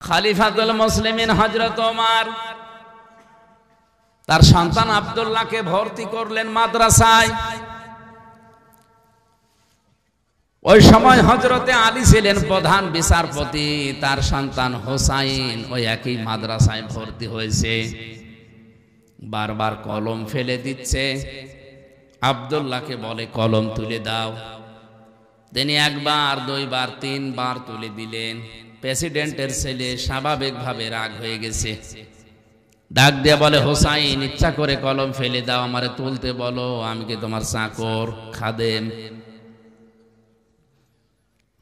খলিফাতুল মুসলিমিন হযরত ওমর তার সন্তান আব্দুল্লাহকে ভর্তি করলেন মাদ্রাসায়। ওই সময় হযরতে আলী ছিলেন প্রধান বিচারপতি, তার সন্তান হোসাইন ওই একই মাদ্রাসায় ভর্তি হয়েছে। বারবার কলম ফেলে দিচ্ছে, আব্দুল্লাহকে বলে কলম তুলে দাও। তিনি একবার, দুইবার, তিনবার তুলে দিলেন। প্রেসিডেন্টের ছেলে স্বাভাবিকভাবে রাগ হয়ে গেছে, ডাক দিয়ে বলে হোসাইন, ইচ্ছা করে কলম ফেলে দাও, আমারে তুলতে বলো, আমি কি তোমার চাকর খাদেম?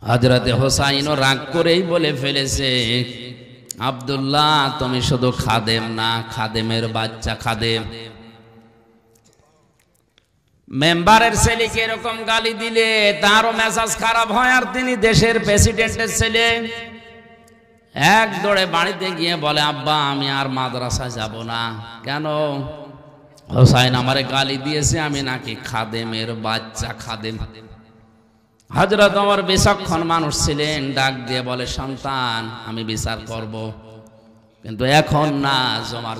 হযরতে হোসাইনও রাগ করেই বলে ফেলেছে, আব্দুল্লাহ তুমি শুধু খাদেম না, খাদেমের বাচ্চা খাদেম। মেম্বারের ছেলেকে এরকম গালি দিলে তারও মেজাজ খারাপ হয়, আর তিনি দেশের প্রেসিডেন্টের ছেলে। এক দৌড়ে বাড়িতে গিয়ে বলে, আব্বা আমি আর মাদ্রাসায় যাব না। কেন? হোসাইন আমারে গালি দিয়েছে, আমি নাকি খাদেমের বাচ্চা খাদেম। হযরত ওমর বিচক্ষণ মানুষ ছিলেন, ডাক দিয়ে বলে, সন্তান আমি বিচার করব, কিন্তু এখন না, জমার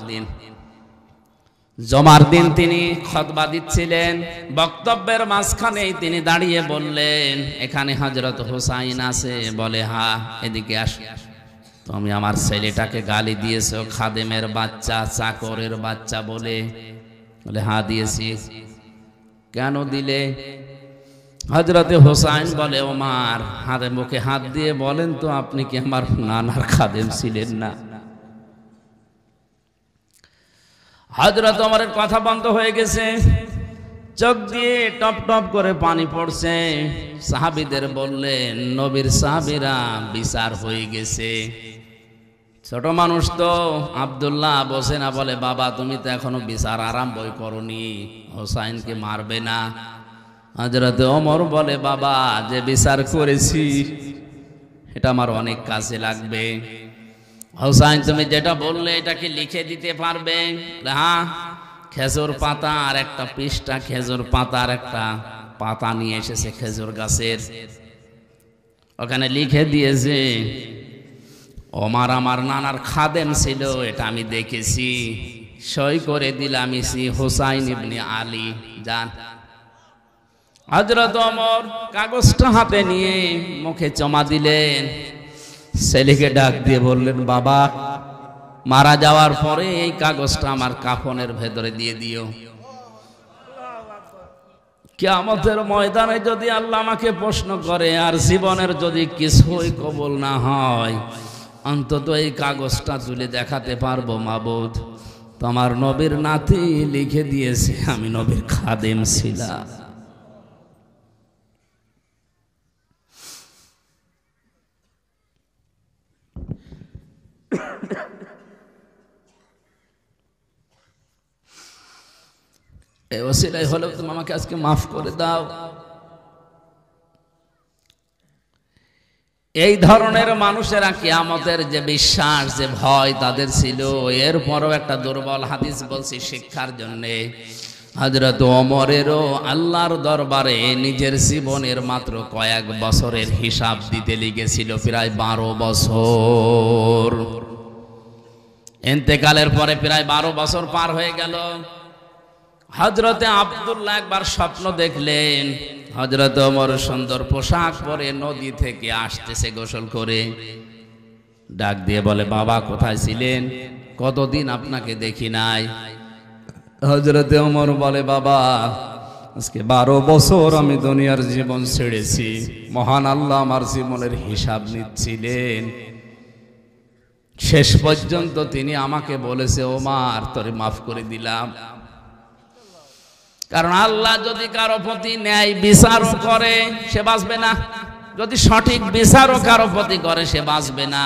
দিন। তিনি খুতবা দিচ্ছিলেন, বক্তব্যের মাঝখানেই তিনি দাঁড়িয়ে বললেন, এখানে হযরত হোসাইন আছে? বলে হ্যাঁ। এদিকে আস, তুমি আমার ছেলেটাকে গালি দিয়েছো খাদেমের বাচ্চা, চাকরের বাচ্চা বলে? বলে হ্যাঁ দিয়েছি। কেন দিলে? হযরতে হোসাইন বলে, ওমর হাতে মুখে হাত দিয়ে বলেন তো, আপনি কি আমার নানার খাদেম ছিলেন না? হযরত ওমরের কথা বন্ধ হয়ে গেছে, চোখ দিয়ে টপ টপ করে পানি পড়ছে। সাহাবীদের বললেন, নবীর সাহাবীরা বিচার হয়ে গেছে। ছোট মানুষ তো, আব্দুল্লাহ বসে না, বলে বাবা তুমি তো এখনো বিচার আরম্ভই করনি, হোসাইনকে মারবে না? হযরত ওমর বলে, বাবা যে বিচার করেছি এটা আমার অনেক কাজে লাগবে। হোসাইন তুমি যেটা বললে এটা কি লিখে দিতে পারবে? হ্যাঁ। খেজুর পাতা আর একটা পৃষ্ঠা, খেজুর পাতার একটা পাতা নিয়ে এসেছে খেজুর গাছের, ওখানে লিখে দিয়েছে, ওমর আমার নানার খাদেম ছিল, এটা আমি দেখেছি, সই করে দিলাম, হোসাইন ইবনে আলী। যান। হযরত ওমর কাগজটা হাতে নিয়ে মুখে চমা দিলেন, ছেলেকে ডাক দিয়ে বললেন, বাবা মারা যাওয়ার পরে এই কাগজটা আমার কাফনের ভেতরে দিয়ে দিও। কিয়ামতের ময়দানে যদি আল্লাহ আমাকে প্রশ্ন করে আর জীবনের যদি কিছুই কবুল না হয়, অন্তত এই কাগজটা তুলে দেখাতে পারবো, মাবুদ তোমার নবীর নাতি লিখে দিয়েছে আমি নবীর খাদেম ছিলাম। এই ওসিলাই হলেও তুমি আমাকে আজকে মাফ করে দাও। এই ধরনের মানুষেরা কিয়ামতের যে বিশ্বাস, যে ভয় তাদের ছিল, এরপরও একটা দুর্বল হাদিস বলছি শিক্ষার জন্যে। হযরত ওমরেরও আল্লাহর দরবারে নিজের জীবনের মাত্র কয়েক বছরের হিসাব দিতে লেগেছিল, প্রায় 12 বছর। ইন্তেকালের পরে প্রায় 12 বছর পার হয়ে গেল। হযরতে আব্দুল্লাহ একবার স্বপ্ন দেখলেন, হযরত ওমর সুন্দর পোশাক পরে নদী থেকে আসতেছে গোসল করে। ডাক দিয়ে বলে, বাবা কোথায় ছিলেন? কতদিন আপনাকে দেখি নাই। হযরতে ওমর বলে, বাবা আজকে 12 বছর আমি দুনিয়ার জীবন ছেড়েছি, মহান আল্লাহ আমার জীবনের হিসাব নিচ্ছিলেন। শেষ পর্যন্ত তিনি আমাকে বলেছে, ওমর তোরে মাফ করে দিলাম। কারণ আল্লাহ যদি কারো প্রতি ন্যায় বিচারও করে সে বাঁচবে না, যদি সঠিক বিচারও কারো প্রতি করে সে বাঁচবে না।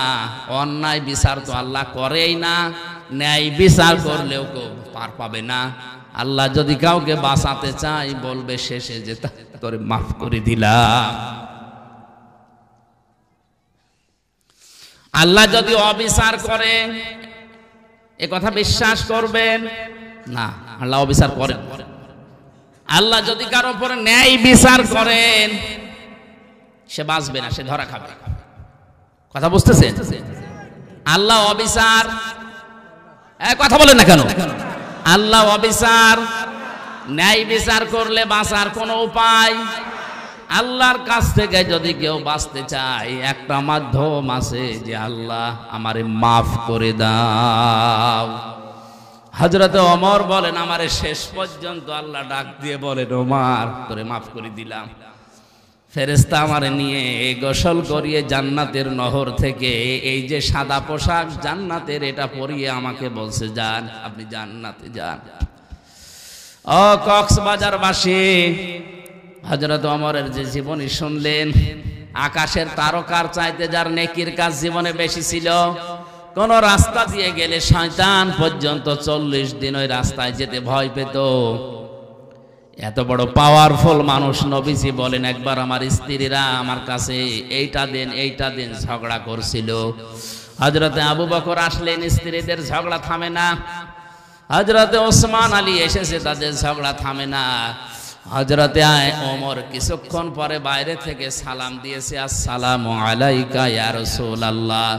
অন্যায় বিচার তো আল্লাহ করেই না, ন্যায় বিচার করলেও কেউ পার পাবে না। আল্লাহ যদি কাউকে বাঁচাতে চায় বলবে শেষে যে তোরে মাফ করে দিলাম। আল্লাহ যদি অবিচার করে এ কথা বিশ্বাস করবেন না, আল্লাহ অবিচার করেন। আল্লাহ যদি কারো উপরে ন্যায় বিচার করেন সে বাঁচবে না, সে ধরা খাবে। কথা বুঝতেছেন? আল্লাহ অবিচার, কথা বলেন না কেন? আল্লাহ অবিচার, ন্যায় বিচার করলে বাঁচার কোনো উপায়? আল্লাহর কাছ থেকে যদি কেউ বাঁচতে চায়, একটা মাধ্যম আছে যে আল্লাহ আমারে মাফ করে দাও। হযরতে ওমর বলেন, আমারে শেষ পর্যন্ত আল্লাহ ডাক দিয়ে বলেন, ওমর তোরে মাফ করে দিলাম। ফেরেশতা আমারে নিয়ে গোসল করিয়ে জান্নাতের নহর থেকে এই যে সাদা পোশাক জান্নাতের, এটা পরিয়ে আমাকে বলছে, যান আপনি জান্নাতে যান। ও কক্সবাজারবাসী, হযরত ওমরের যে জীবনী শুনলেন, আকাশের তারকার চাইতে যার নেকির কাজ জীবনে বেশি ছিল। কোন রাস্তা দিয়ে গেলে শয়তান পর্যন্ত 40 দিন ওই রাস্তায় যেতে ভয় পেত। এত বড় পাওয়ারফুল মানুষ নবীজি বলেন, একবার আমার স্ত্রীরা আমার কাছে এইটা দেন ঝগড়া করছিল। হযরতে আবু বকর আসলেন, স্ত্রীদের ঝগড়া থামে না। হযরতে ওসমান আলী এসেছে, তাদের ঝগড়া থামে না। হযরতে ওমর কিছুক্ষণ পরে বাইরে থেকে সালাম দিয়েছে, আসসালামু আলাইকা ইয়া রাসূলুল্লাহ।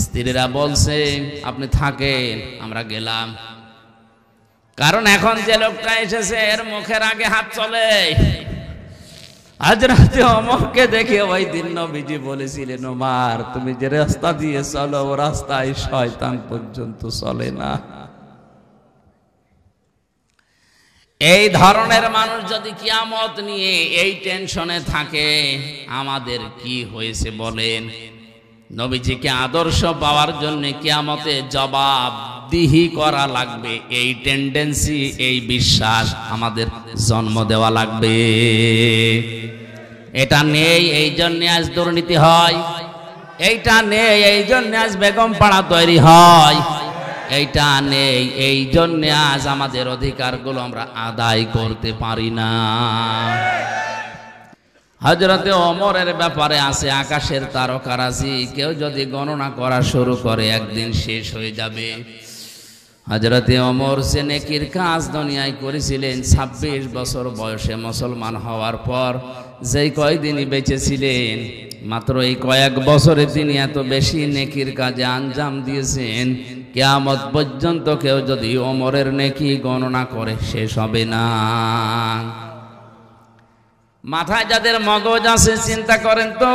স্ত্রীরা বলছে, আপনি থাকেন, আমরা গেলাম। কারণ এখন যে লোকটা এসেছে এর মুখের আগে হাত চলে। হযরতে ওমরকে দেখে ওই দিন নবীজি বলেছিলেন, ওমর তুমি যে রাস্তা দিয়ে চলো ও রাস্তায় শয়তান পর্যন্ত চলে না। এই ধরনের মানুষ যদি কিয়ামত নিয়ে এই টেনশনে থাকে, আমাদের কি হয়েছে বলেন? নবীজিকে আদর্শ পাওয়ার জন্য কিয়ামতে জবাবদিহি করা লাগবে, এই টেন্ডেন্সি, এই বিশ্বাস আমাদের জন্ম দেওয়া লাগবে। এটা নেই, এই জন্য আজ দুর্নীতি হয়। এইটা নেই, এই জন্য আজ বেগম পাড়া তৈরি হয়। এইটা নেই, এই জন্য আজ আমাদের অধিকারগুলো আমরা আদায় করতে পারি না। হযরতে ওমরের ব্যাপারে আছে আকাশের তারকারাজি, কেউ যদি গণনা করা শুরু করে একদিন শেষ হয়ে যাবে। হযরতে ওমর যে নেকির কাজ দুনিয়ায় করেছিলেন, 26 বছর বয়সে মুসলমান হওয়ার পর যেই কয়দিনই বেঁচে ছিলেন, মাত্র এই কয়েক বছরে তিনি এত বেশি নেকির কাজে আঞ্জাম দিয়েছেন, কিয়ামত পর্যন্ত কেউ যদি ওমরের নেকি গণনা করে শেষ হবে না। মাথায় যাদের মগজ আছে চিন্তা করেন তো,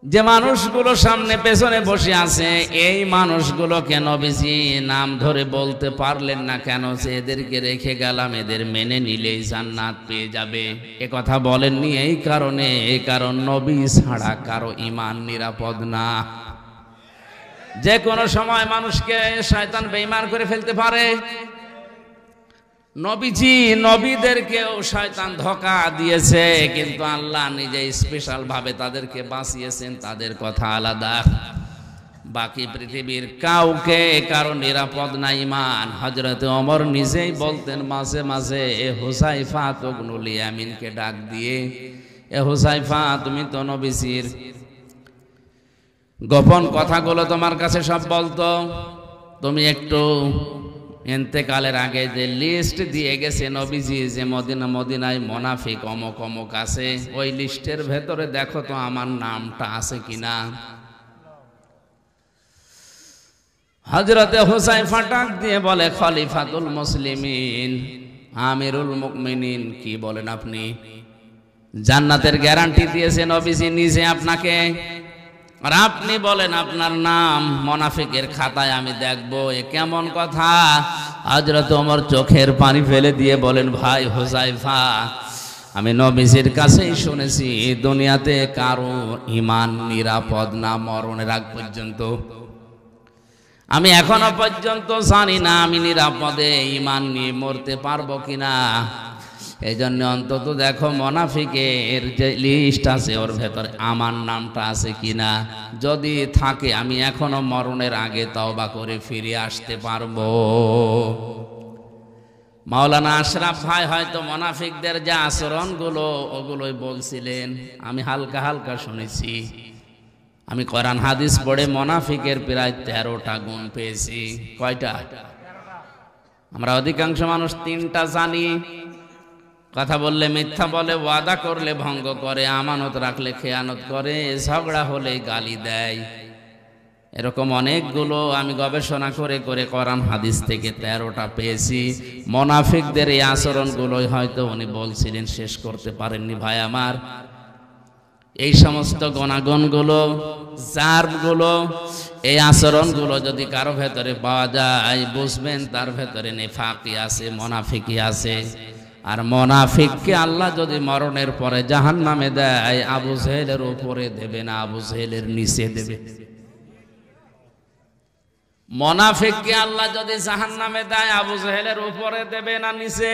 যে মানুষগুলো সামনে পেছনে বসে আছে, এই মানুষগুলোকে নবীজি নাম ধরে বলতে পারলেন না কেন? যে এদেরকে রেখে গেলাম, এদের মেনে নিলেই জান্নাত পেয়ে যাবে। এ কথা বলেননি এই কারণে, এই কারণ নবী ছাড়া কারো ঈমান নিরাপদ না। যে কোনো সময় মানুষকে শয়তান বেঈমান করে ফেলতে পারে। নবীজি নবীদেরকেও শয়তান ধোঁকা দিয়েছে, কিন্তু আল্লাহ নিজে স্পেশাল ভাবে তাদেরকে বাঁচিয়েছেন, তাদের কথা আলাদা। বাকি পৃথিবীর কাউকে কারো নিরাপদ না ঈমান। হযরতে ওমর নিজেই বলতেন মাঝে মাঝে, এ হুযায়ফা ইবনুল ইয়ামিনকে ডাক দিয়ে, এ হুযায়ফা তুমি তো নবীজির গোপন কথাগুলো তোমার কাছে সব বলতো, তুমি একটু ইন্তেকালের আগে যে লিস্ট দিয়ে গেছে নবীজি, যে মদিনায় মুনাফিক অমুক অমুক আছে, ওই লিস্টের ভেতরে দেখো তো আমার নামটা আছে কিনা। হযরতে হুযায়ফা ডাক দিয়ে বলে, খলিফাতুল মুসলিমিন, আমিরুল মুমিনিন, কি বলেন আপনি? জান্নাতের গ্যারান্টি দিয়েছে নবীজি নিজে আপনাকে, আর আপনি বলেন আপনার নাম মুনাফিকের খাতায় আমি দেখব, এ কেমন কথা? হযরত ওমর চোখের পানি ফেলে দিয়ে বলেন, ভাই হুযায়ফা, আমি নবীজির কাছেই শুনেছি দুনিয়াতে কারো ঈমান নিরাপদ না মরণের আগ পর্যন্ত। আমি এখনো পর্যন্ত জানি না আমি নিরাপদে ঈমান নিয়ে মরতে পারবো কিনা। এই জন্য অন্তত দেখো মুনাফিকের যে লিস্ট আছে ওর ভেতরে আমার নামটা আছে কিনা। যদি থাকে আমি এখনো মরণের আগে তওবা করে ফিরে আসতে পারবো। মাওলানা আশরাফ ভাই হয়তো মুনাফিকদের যে আচরণগুলো ওগুলোই বলছিলেন, আমি হালকা হালকা শুনেছি। আমি কোরআন হাদিস পড়ে মুনাফিকের প্রায় 13টা গুণ পেয়েছি। কয়টা? আমরা অধিকাংশ মানুষ 3টা জানি। কথা বললে মিথ্যা বলে, ওয়াদা করলে ভঙ্গ করে, আমানত রাখলে খেয়ানত করে, ঝগড়া হলে গালি দেয়। এরকম অনেকগুলো আমি গবেষণা করে করে কোরআন হাদিস থেকে 13টা পেয়েছি। মুনাফিকদের এই আচরণগুলোই হয়তো উনি বলছিলেন, শেষ করতে পারেননি ভাই আমার। এই সমস্ত গুণাগুণগুলো, জারগুলো, এই আচরণগুলো যদি কারো ভেতরে পাওয়া যায়, বুঝবেন তার ভেতরে নিফাকি আছে, মুনাফিকি আছে। আর মুনাফিককে আল্লাহ যদি মরণের পরে জাহান্নামে দেয়, আবু জেহেলের উপরে দেবে না, আবু জেহেলের নিচে দেবে। মুনাফিককে আল্লাহ যদি জাহান্নামে দেয়, আবু জেহেলের উপরে দেবে না নিচে?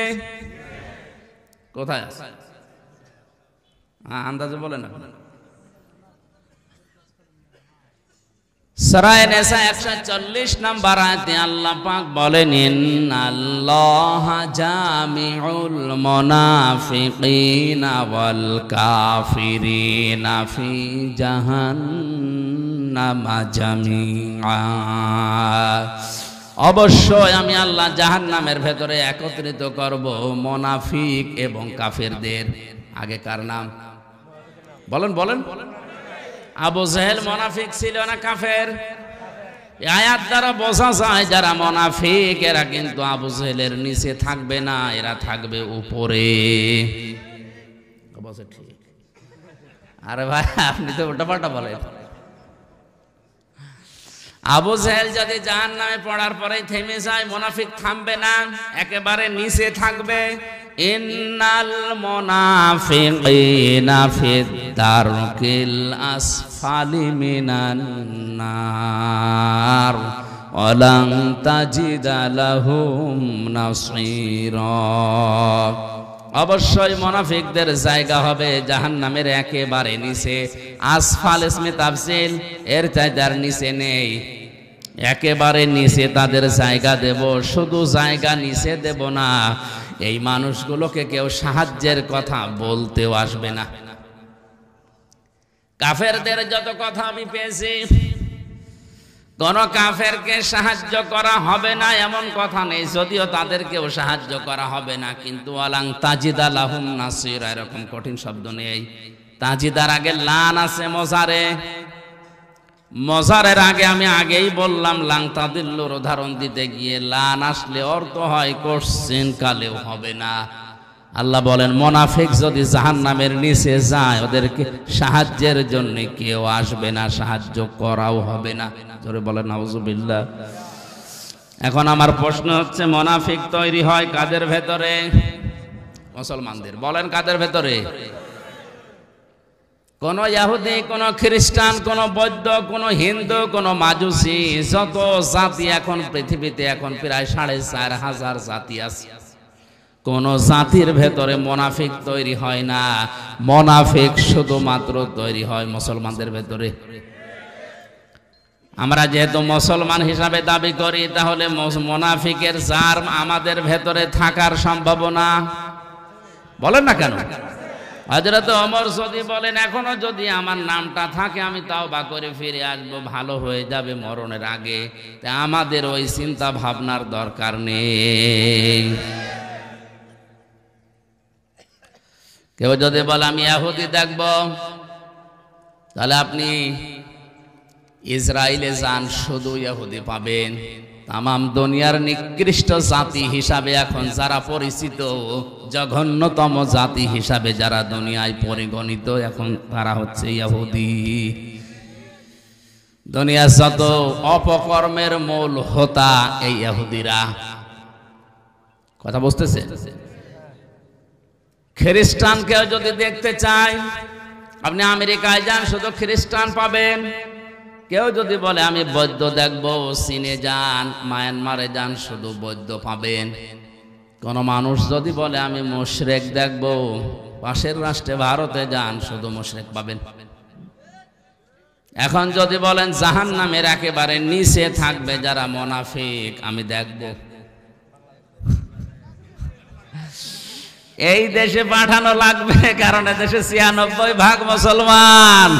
কোথায় আছে? আন্দাজে বলেন। সূরা নিসা 140 নম্বর আয়াতে আল্লাহ পাক বলেন, ইন্নাল্লাহা জামিউল মুনাফিকিনা ওয়াল কাফিরিনা ফি জাহান্নামা জামিআ। অবশ্যই আমি আল্লাহ জাহান্নামের ভেতরে একত্রিত করব মুনাফিক এবং কাফেরদের। আগে কার নাম বলেন বলেন? আবু জেহেল মুনাফিক ছিল না কাফের? এই আয়াত দ্বারা বোঝা যায় যারা মুনাফিক এরা কিন্তু আবু জেহেলের নিচে থাকবে না, এরা থাকবে উপরে। ঠিক। আরে ভাই আপনি তো উল্টাপাল্টা বলেন। আবু জেহেল যদি জাহান্নামে পড়ার পরেই থেমে যায়, মুনাফিক থামবে না, একেবারে নিচে থাকবে। ইন্নাল মুনাফিকিনা ফিদ দারকিল আসফালি মিনান নার ওয়ালান তাজিদা লাহুম নাসীরা। অবশ্যই মুনাফিকদের জায়গা হবে জাহান্নামের একেবারে নিচে। আসফাল ইসমে তাফসিল, এর চাইতে নিচে নেই, একেবারে নিচে তাদের জায়গা দেব। শুধু জায়গা নিচে দেব না, এই মানুষগুলোকে কেউ সাহায্যের কথা বলতেও আসবে না। কাফেরদের যত কথা আমি পেয়েছি, কোন কাফেরকে সাহায্য করা হবে না এমন কথা নেই, যদিও তাদেরকেও সাহায্য করা হবে না, কিন্তু ওয়ালাং তাজিদা লাহুম নাসীরা এরকম কঠিন শব্দ নেই। তাজিদার আগে লান আছে মজারে, মজারের আগে আমি আগেই বললাম লাং তাদিল্লুর উদাহরণ দিতে গিয়ে লান আসলে অর্থ হয় কোশ্চেন কালেও হবে না। আল্লাহ বলেন মুনাফিক যদি জাহান্নামের নিচে যায়, ওদেরকে সাহায্যের জন্য কেউ আসবে না, সাহায্য করাও হবে না। জোরে বলেন নাউজুবিল্লাহ। এখন আমার প্রশ্ন হচ্ছে, মুনাফিক তৈরি হয় কাদের ভেতরে? মুসলমানদের। বলেন কাদের ভেতরে? কোন ইহুদি, কোন খ্রিস্টান, কোন বৌদ্ধ, কোন হিন্দু, কোন মাজুসি, যত জাতি এখন পৃথিবীতে এখন প্রায় 4500 জাতি আছে, কোন জাতির ভেতরে মুনাফিক তৈরি হয় না। মুনাফিক শুধুমাত্র তৈরি হয় মুসলমানদের ভেতরে। আমরা যেহেতু মুসলমান হিসাবে দাবি করি, তাহলে মুনাফিকের জার আমাদের ভেতরে থাকার সম্ভাবনা, বলেন না কেন? হযরত ওমর যদি বলেন এখনো যদি আমার নামটা থাকে আমি তাওবা করে ফিরে আসবো, ভালো হয়ে যাবে মরণের আগে, তা আমাদের ওই চিন্তা ভাবনার দরকার নেই। কেউ যদি বলে আমি ইহুদি দেখব, তাহলে আপনি ইসরায়েলে যান, শুধু ইহুদি পাবেন। তামাম দুনিয়ার নিকৃষ্ট জাতি হিসাবে এখন যারা পরিচিত, জঘন্যতম জাতি হিসাবে যারা দুনিয়ায় পরিগণিত, এখন তারা হচ্ছে ইহুদি। দুনিয়ার যত অপকর্মের মূল হোতা এই ইহুদিরা। কথা বুঝতেছে? খ্রিস্টানকেও যদি দেখতে চাই, আপনি আমেরিকায় যান, শুধু খ্রিস্টান পাবেন। কেউ যদি বলে আমি বৌদ্ধ দেখব, চীনে যান, মায়ানমারে যান, শুধু বৌদ্ধ পাবেন। কোন মানুষ যদি বলে আমি মুশরিক দেখব, পাশের রাষ্ট্রে ভারতে যান, শুধু মুশরিক পাবেন। এখন যদি বলেন জাহান্নামের একেবারে নিচে থাকবে যারা মুনাফিক, আমি দেখব, এই দেশে পাঠানো লাগবে, কারণ দেশে 96% মুসলমান।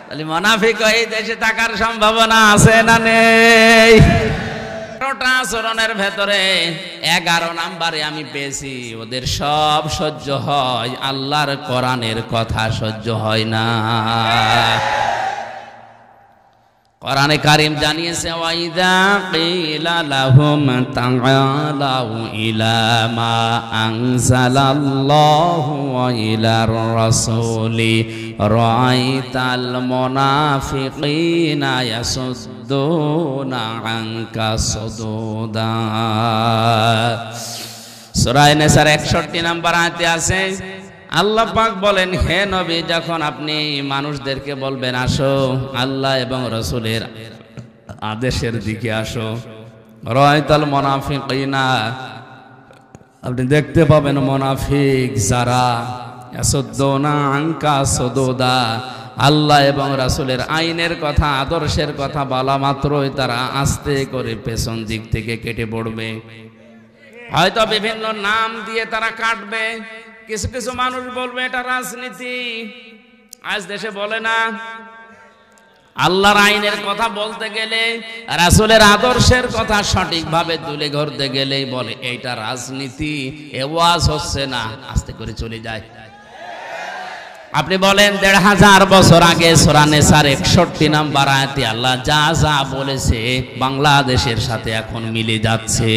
তাহলে মুনাফিক এই দেশে থাকার সম্ভাবনা আছে না নেই? 12টা আচরণের ভেতরে 11 নম্বরে আমি পেয়েছি, ওদের সব সহ্য হয়, আল্লাহর কোরআনের কথা সহ্য হয় না। কোরআনে কারীম জানিয়েছে ওয়াইদা কিলা লাহুম তাআলাউ ইলা মা আনজালাল্লাহু ওয়া ইলার রাসূলি রাআইতাল মুনাফিকিনা ইয়াসুদ্দুনা আনকা সুদুদা। সূরা নিসার 61 নম্বর আয়াতে আছে আল্লাহ পাক বলেন, হে নবী, যখন আপনি মানুষদেরকে বলবেন আসো আল্লাহ এবং রাসূলের আদেশের দিকে আসো, রাআইতাল মুনাফিকিনা, আপনি দেখতে পাবেন মুনাফিক যারা ইয়াসুদ্দুনা আনকা সুদুদা, আল্লাহ এবং রাসূলের আইনের কথা আদর্শের কথা বলা মাত্রই তারা আস্তে করে পেছন দিক থেকে কেটে পড়বে। হয়তো বিভিন্ন নাম দিয়ে তারা কাটবে। কিছু কিছু মানুষ বলবে এটা রাজনীতি। আজ দেশে বলে না, আল্লাহর আইনের কথা বলতে গেলে, রাসূলের আদর্শের কথা সঠিকভাবে তুলে ধরতে গেলেই বলে এইটা রাজনীতি, এ ওয়াজ হচ্ছে না, আস্তে করে চলে যায়। আপনি বলেন ১৫০০ বছর আগে সূরা নিসার ৬১ নম্বর আয়াতে আল্লাহ যা যা বলেছে বাংলাদেশের সাথে এখন মিলে যাচ্ছে।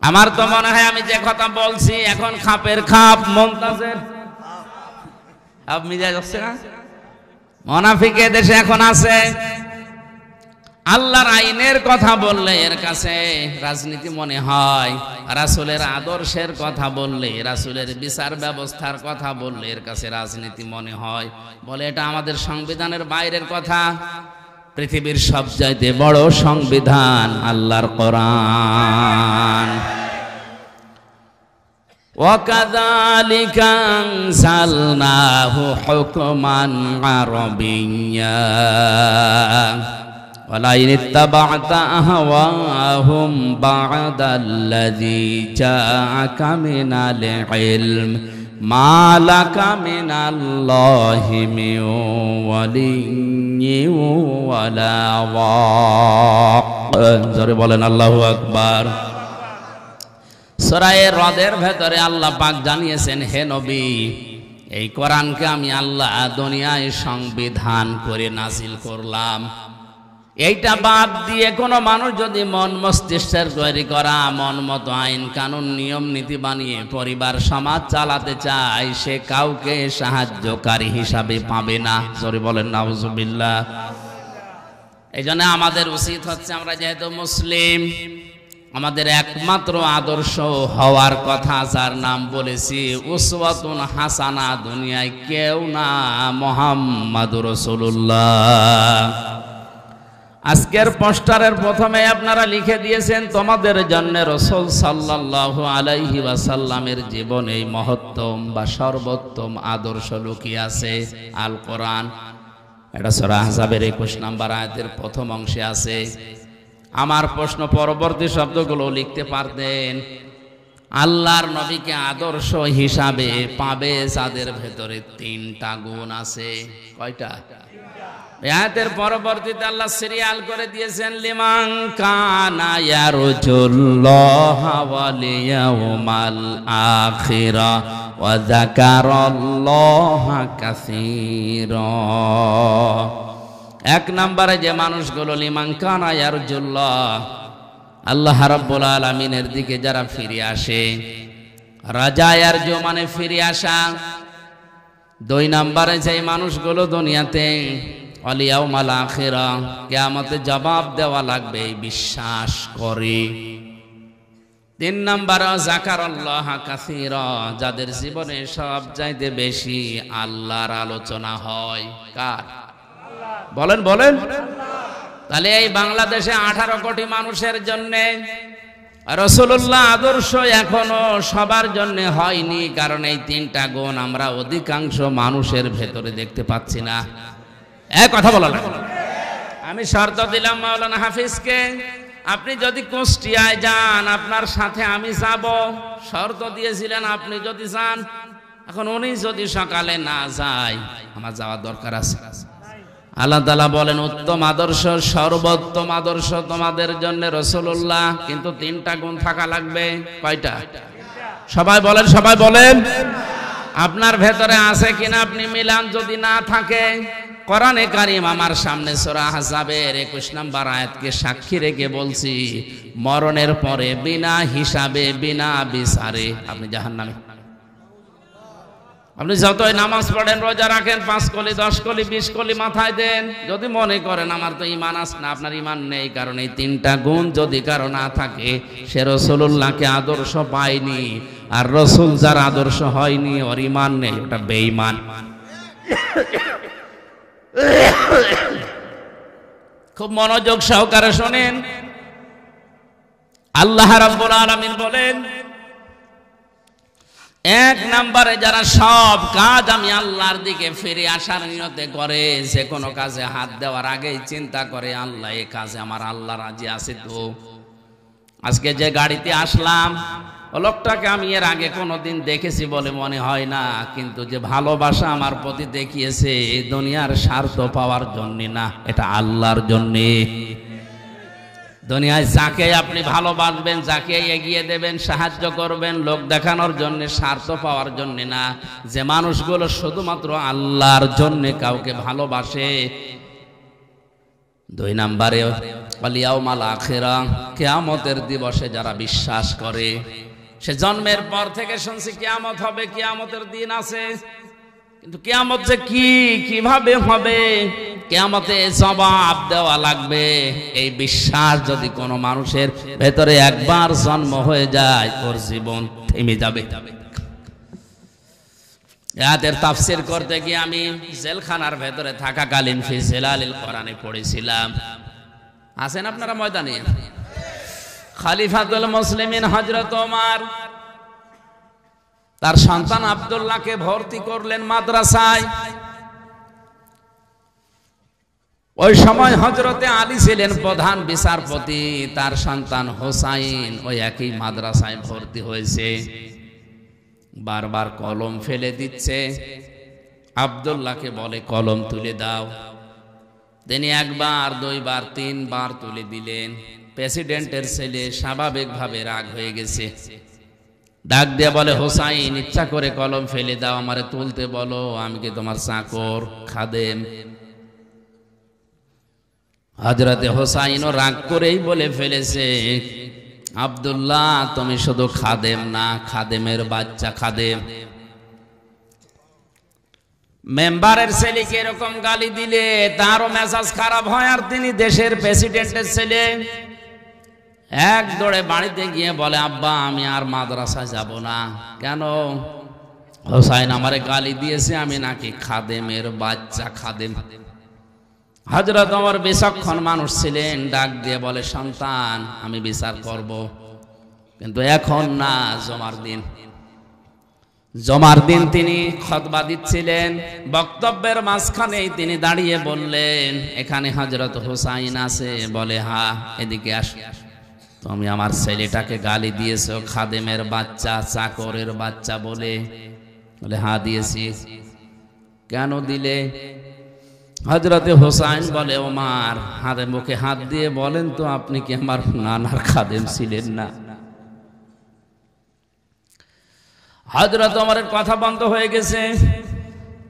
আমার তো মনে হয় আমি যে কথা বলছি এখন খাপের খাপ মুনতাজের আপ মিলে যাচ্ছে না। মুনাফিকে দেশে এখন আছে। আল্লাহর আইনের কথা বললে এর কাছে রাজনীতি মনে হয়, রাসূলের আদর্শের কথা বললে, রাসূলের বিচার ব্যবস্থার কথা বললে এর কাছে রাজনীতি মনে হয়। বলে এটা আমাদের সংবিধানের বাইরের কথা। পৃথিবীর সবচাইতে বড় সংবিধান আল্লাহর কোরআন। ওয়াকাযালিকা আনজালনাহু হুকমান আরাবিয়্যা ওয়ালাইন ইত্তাবা'তা আহওয়াহুম বা'দাল্লাযী জাআকা মিনাল ইলম মা লাকা মিনাল্লাহি মিন ওয়ালিয়্যিন ওয়ালা ওয়াক। জোরে বলেন আল্লাহু আকবার। সূরা রদের ভেতরে আল্লাহ পাক জানিয়েছেন, হে নবী, এই কোরআনকে আমি আল্লাহ দুনিয়ায় সংবিধান করে নাজিল করলাম। এইটা বাদ দিয়ে কোনো মানুষ যদি মন মস্তিষ্কের তৈরি করা মন মতো আইন কানুন নিয়ম নীতি বানিয়ে পরিবার সমাজ চালাতে চায়, সে কাউকে সাহায্যকারী হিসাবে পাবে না। জোরে বলেন নাউজুবিল্লাহ। এই জন্য আমাদের উচিত হচ্ছে, আমরা যেহেতু মুসলিম, আমাদের একমাত্র আদর্শ হওয়ার কথা যার নাম বলেছি উসওয়াতুন হাসানা, দুনিয়ায় কেউ না, মুহাম্মাদুর রাসূলুল্লাহ। আজকের পোস্টারের প্রথমে আপনারা লিখে দিয়েছেন তোমাদের জন্য রাসূল সাল্লাল্লাহু আলাইহি ওয়াসাল্লামের জীবনে মহত্তম বা সর্বোত্তম আদর্শ লুকিয়ে আছে আল কোরআন। এটা সূরা আহজাবের ২১ নম্বর আয়াতের প্রথম অংশে আছে। আমার প্রশ্ন, পরবর্তী শব্দগুলো লিখতে পারতেন। আল্লাহর নবীকে আদর্শ হিসাবে পাবে যাদের ভেতরে ৩টা গুণ আছে। কয়টা? আয়াতের পরবর্তীতে আল্লাহ সিরিয়াল করে দিয়েছেন, লিমান কানা ইয়ারজুল্লাহা ওয়াল ইয়াউমাল আখিরা ওয়া যাকারাল্লাহা কাসীরা। এক নম্বরে যে মানুষগুলো লিমান কানা ইয়ারজুল্লাহ, আল্লাহ রাব্বুল আলামিনের দিকে যারা ফিরে আসে, রাজা ইয়ারজু মানে ফিরে আসা। ২ নম্বরে যে মানুষগুলো দুনিয়াতে ওয়াল ইয়াউমাল আখিরা, কিয়ামতে জবাব দেওয়া লাগবে বিশ্বাস করে। ৩ নম্বর যাকারাল্লাহা কাসীরা, যাদের জীবনে সবচাইতে বেশি আল্লাহর আলোচনা হয়। কার? বলেন বলেন। তাহলে এই বাংলাদেশে 18 কোটি মানুষের জন্য রাসূলুল্লাহ আদর্শ এখনো সবার জন্য হয়নি, কারণ এই 3টা গুণ আমরা অধিকাংশ মানুষের ভেতরে দেখতে পাচ্ছি না। এক কথা বলা না, আমি শর্ত দিলাম মাওলানা হাফিজকে, আপনি যদি কুষ্টিয়ায় যান আপনার সাথে আমি যাব। শর্ত দিয়েছিলেন আপনি যদি যান। এখন উনি যদি সকালে না যায়, আমার যাওয়ার দরকার আছে। আল্লাহ তাআলা বলেন উত্তম আদর্শ, সর্বোত্তম আদর্শ তোমাদের জন্য রাসূলুল্লাহ, কিন্তু 3টা গুণ থাকা লাগবে। কয়টা? সবাই বলেন, সবাই বলেন। আপনার ভেতরে আছে কিনা আপনি মিলান। যদি না থাকে, কোরআনে কারীম আমার সামনে সূরা আহজাবের 21 নম্বর আয়াতকে সাক্ষী রেখে বলছি, মরণের পরে বিনা হিসাবে বিনা বিচারে আপনি জাহান্নামে। আপনি যতই নামাজ পড়েন, রোজা রাখেন, 5 কলি 10 কলি 20 কলি মাথায় দেন, যদি মনে করেন আমার তো ঈমান আছে না, আপনার ঈমান নেই। কারণ এই 3টা গুণ যদি কারো না থাকে, সে রাসূলুল্লাহকে আদর্শ পায়নি। আর রাসূল যার আদর্শ হয়নি, ওর ঈমান নেই, ওটা বেঈমান। খুব মনোযোগ সহকারে শুনেন। আল্লাহ রাব্বুল আলামিন বলেন, 1 নম্বরে যারা সব কাজ আমি আল্লাহর দিকে ফিরে আসার নিয়তে করে, যে কোনো কাজে হাত দেওয়ার আগেই চিন্তা করে আল্লাহ এই কাজে আমার আল্লাহ রাজি আছে তো। আজকে যে গাড়িতে আসলাম, ও লোকটাকে আমি এর আগে কোনোদিন দেখেছি বলে মনে হয় না, কিন্তু যে ভালোবাসা আমার প্রতি দেখিয়েছে, দুনিয়ার স্বার্থ পাওয়ার জন্য না, এটা আল্লাহর জন্যে। দুনিয়ায় যাকে আপনি ভালোবাসবেন, যাকে এগিয়ে দেবেন, সাহায্য করবেন, লোক দেখানোর জন্য, স্বার্থ পাওয়ার জন্য না। যে মানুষগুলো শুধুমাত্র আল্লাহর জন্য কাউকে ভালোবাসে। 2 নম্বরে ওয়াল ইয়াউমাল আখিরা, কিয়ামতের দিবসে যারা বিশ্বাস করে। সে জন্মের পর থেকে শুনছি কিয়ামত হবে, কিয়ামতের দিন আছে, কিন্তু কিয়ামত যে কিভাবে হবে, কিয়ামতে জবাব দেওয়া লাগবে, এই বিশ্বাস যদি কোনো মানুষের ভেতরে একবার জন্ম হয়ে যায়, ওর জীবন থেমে যাবে। আয়াতের তাফসীর করতে গিয়ে আমি জেলখানার ভেতরে থাকাকালীন ফি জিলালিল কোরআনে পড়েছিলাম। আছেন আপনারা ময়দানে? খলিফাতুল মুসলিমিন হযরত ওমর তার সন্তান আব্দুল্লাহকে ভর্তি করলেন মাদ্রাসায়। ওই সময় হযরতে আলী ছিলেন প্রধান বিচারপতি, তার সন্তান হোসাইন ওই একই মাদ্রাসায় ভর্তি হয়েছে। বারবার কলম ফেলে দিচ্ছে, আব্দুল্লাহকে বলে কলম তুলে দাও। তিনি 1 বার 2 বার 3 বার তুলে দিলেন। প্রেসিডেন্টের ছেলে স্বাভাবিকভাবে রাগ হয়ে গেছে, ডাক দিয়ে বলে, হোসাইন ইচ্ছা করে কলম ফেলে দাও, আমারে তুলতে বলো, আমি কি তোমার চাকর খাদেম? হযরতে হোসাইনও রাগ করেই বলে ফেলেছে, আব্দুল্লাহ তুমি শুধু খাদেম না, খাদেমের বাচ্চা খাদেম। মেম্বারের ছেলেকে এরকম গালি দিলে তারও মেজাজ খারাপ হয়। আর তিনি দেশের প্রেসিডেন্টের ছেলে, এক দৌড়ে বাড়িতে গিয়ে বলে, আব্বা আমি আর মাদ্রাসায় যাব না। কেন? হোসাইন আমারে গালি দিয়েছে, আমি নাকি খাদেমের বাচ্চা খাদেম। হযরত ওমর বিচক্ষণ মানুষ ছিলেন, ডাক দিয়ে বলে, সন্তান আমি বিচার করব, কিন্তু এখন না, জমার দিন। তিনি খুতবা দিচ্ছিলেন, বক্তব্যের মাঝখানেই তিনি দাঁড়িয়ে বললেন, এখানে হযরত হোসাইন আছে? বলে হ্যাঁ। এদিকে আস, তুমি আমার ছেলেটাকে গালি দিয়েছো খাদেমের বাচ্চা, চাকরের বাচ্চা বলে? বলে হ্যাঁ দিয়েছি। কেন দিলে? হযরতে হোসাইন বলে, ওমর হাতে মুখে হাত দিয়ে বলেন তো, আপনি কি আমার নানার খাদেম ছিলেন না? হযরত ওমরের কথা বন্ধ হয়ে গেছে,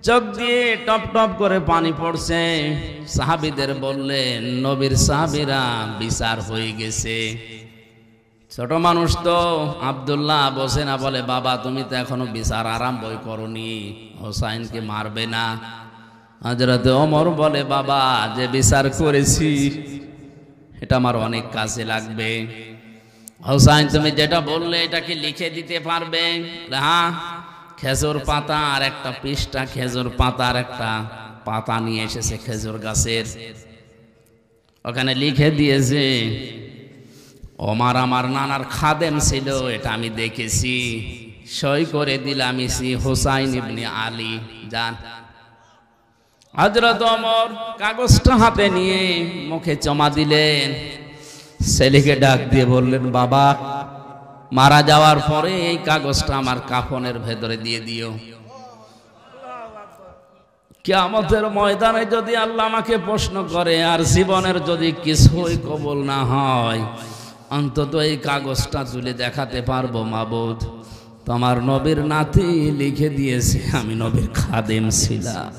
চোখ দিয়ে টপ টপ করে পানি পড়ছে। সাহাবীদের বললেন, নবীর সাহাবীরা বিচার হয়ে গেছে। ছোট মানুষ তো, আব্দুল্লাহ বসে না, বলে বাবা তুমি তো এখনো বিচার আরম্ভই করনি, হোসাইনকে মারবে না? হযরত ওমর বলে, বাবা যে বিচার করেছি এটা আমার অনেক কাজে লাগবে। হোসাইন তুমি যেটা বললে এটা কি লিখে দিতে পারবে? হ্যাঁ। খেজুর পাতা আর একটা পৃষ্ঠা, খেজুর পাতার একটা পাতা নিয়ে এসেছে খেজুর গাছের, ওখানে লিখে দিয়েছে, ওমর আমার নানার খাদেম ছিল, এটা আমি দেখেছি, সই করে দিলাম, হোসাইন ইবনে আলী। যান। হযরত ওমর কাগজটা হাতে নিয়ে মুখে চমা দিলেন, ছেলেকে ডাক দিয়ে বললেন, বাবা মারা যাওয়ার পরে এই কাগজটা আমার কাফনের ভেতরে দিয়ে দিও। কিয়ামতের ময়দানে যদি আল্লাহ আমাকে প্রশ্ন করে আর জীবনের যদি কিছুই কবুল না হয়, অন্তত এই কাগজটা তুলে দেখাতে পারবো, মাবুদ তোমার নবীর নাতি লিখে দিয়েছে আমি নবীর খাদেম ছিলাম।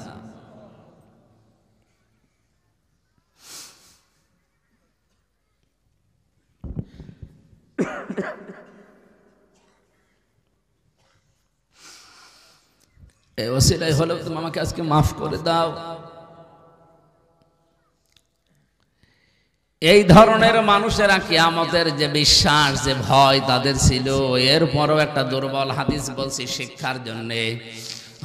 এই ওসিলাই হলেও তুমি আমাকে আজকে মাফ করে দাও। এই ধরনের মানুষেরা কিয়ামতের যে বিশ্বাস যে ভয় তাদের ছিল, এরপরও একটা দুর্বল হাদিস বলছি শিক্ষার জন্যে।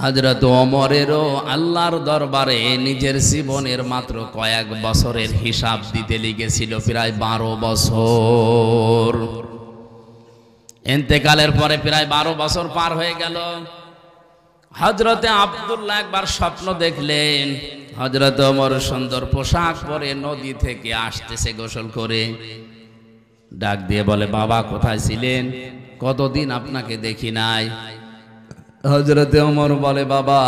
হযরত ওমরেরও আল্লাহর দরবারে নিজের জীবনের মাত্র কয়েক বছরের হিসাব দিতে লেগেছিল, প্রায় 12 বছর। ইন্তেকালের পরে প্রায় 12 বছর পার হয়ে গেল। হযরতে আব্দুল্লাহ একবার স্বপ্ন দেখলেন, হযরত ওমর সুন্দর পোশাক পরে নদী থেকে আসতেছে গোসল করে। ডাক দিয়ে বলে, বাবা কোথায় ছিলেন? কতদিন আপনাকে দেখি নাই। হযরতে ওমর বলে, বাবা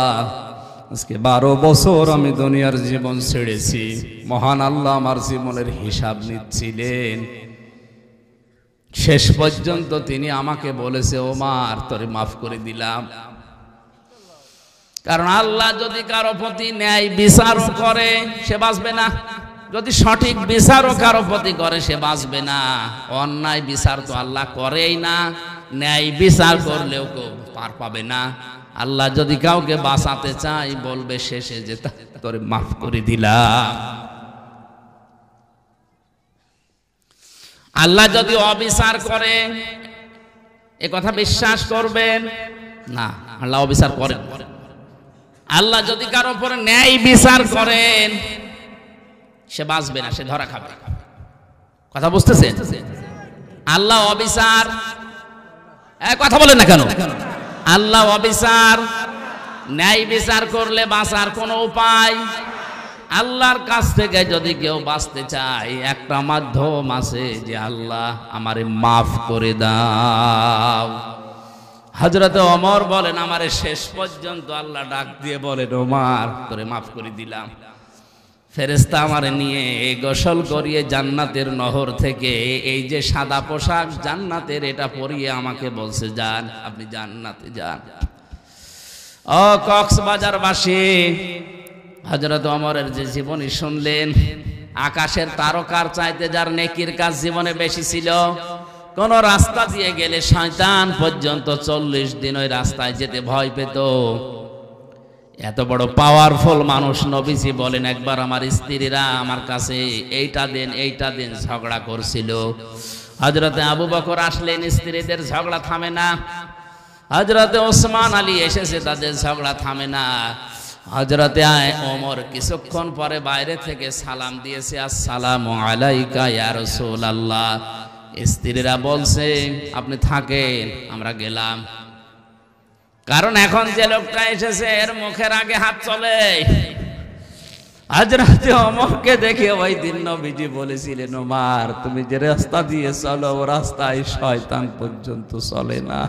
আজকে 12 বছর আমি দুনিয়ার জীবন ছেড়েছি। মহান আল্লাহ আমার জীবনের হিসাব নিচ্ছিলেন। শেষ পর্যন্ত তিনি আমাকে বলেছে, ওমর তোরে মাফ করে দিলাম। কারণ আল্লাহ যদি কারো প্রতি ন্যায় বিচারও করে সে বাঁচবে না, যদি সঠিক বিচারও কারো প্রতি করে সে বাঁচবে না। অন্যায় বিচার তো আল্লাহ করেই না, ন্যায় বিচার করলেও কেউ পার পাবে না। আল্লাহ যদি কাউকে বাঁচাতে চায় বলবে শেষে যে তোরে মাফ করে দিলাম। আল্লাহ যদি অবিচার করে এ কথা বিশ্বাস করবেন না, আল্লাহ অবিচার করেন। আল্লাহ যদি কারো উপরে ন্যায় বিচার করেন সে বাঁচবে না, সে ধরা খাবে। কথা বুঝতেছেন? আল্লাহ অবিচার, কথা বলেন না কেন? আল্লাহ অবিচার, ন্যায় বিচার করলে বাঁচার কোনো উপায়। আল্লাহর কাছ থেকে যদি কেউ বাঁচতে চায় একটা মাধ্যম আছে, যে আল্লাহ আমারে মাফ করে দাও। হযরতে ওমর বলেন, আমারে শেষ পর্যন্ত আল্লাহ ডাক দিয়ে বলেন, ওমর তোরে মাফ করে দিলাম। ফেরেশতা আমারে নিয়ে গোসল করিয়ে জান্নাতের নহর থেকে এই যে সাদা পোশাক জান্নাতের, এটা পরিয়ে আমাকে বলছে, যান আপনি জান্নাতে যান। ও কক্সবাজারবাসী, হযরত ওমরের যে জীবনী শুনলেন, আকাশের তারকার চাইতে যার নেকির কাজ জীবনে বেশি ছিল। কোন রাস্তা দিয়ে গেলে শয়তান পর্যন্ত 40 দিন ওই রাস্তায় যেতে ভয় পেত। এত বড় পাওয়ারফুল মানুষ নবীজি বলেন, একবার আমার স্ত্রীরা আমার কাছে এইটা দেন ঝগড়া করছিল। হযরতে আবু বকর আসলেন, স্ত্রীদের ঝগড়া থামে না। হযরতে ওসমান আলী এসেছে, তাদের ঝগড়া থামে না। হযরতে ওমর কিছুক্ষণ পরে বাইরে থেকে সালাম দিয়েছে, আসসালামু আলাইকা ইয়া রাসূলুল্লাহ। স্ত্রীরা বলছে, আপনি থাকেন, আমরা গেলাম। কারণ এখন যে লোকটা এসেছে এর মুখের আগে হাত চলে। হযরতে ওমরকে দেখে ওই দিন নবীজি বলেছিলেন, ওমর তুমি যে রাস্তা দিয়ে চলো ও রাস্তায় শয়তান পর্যন্ত চলে না।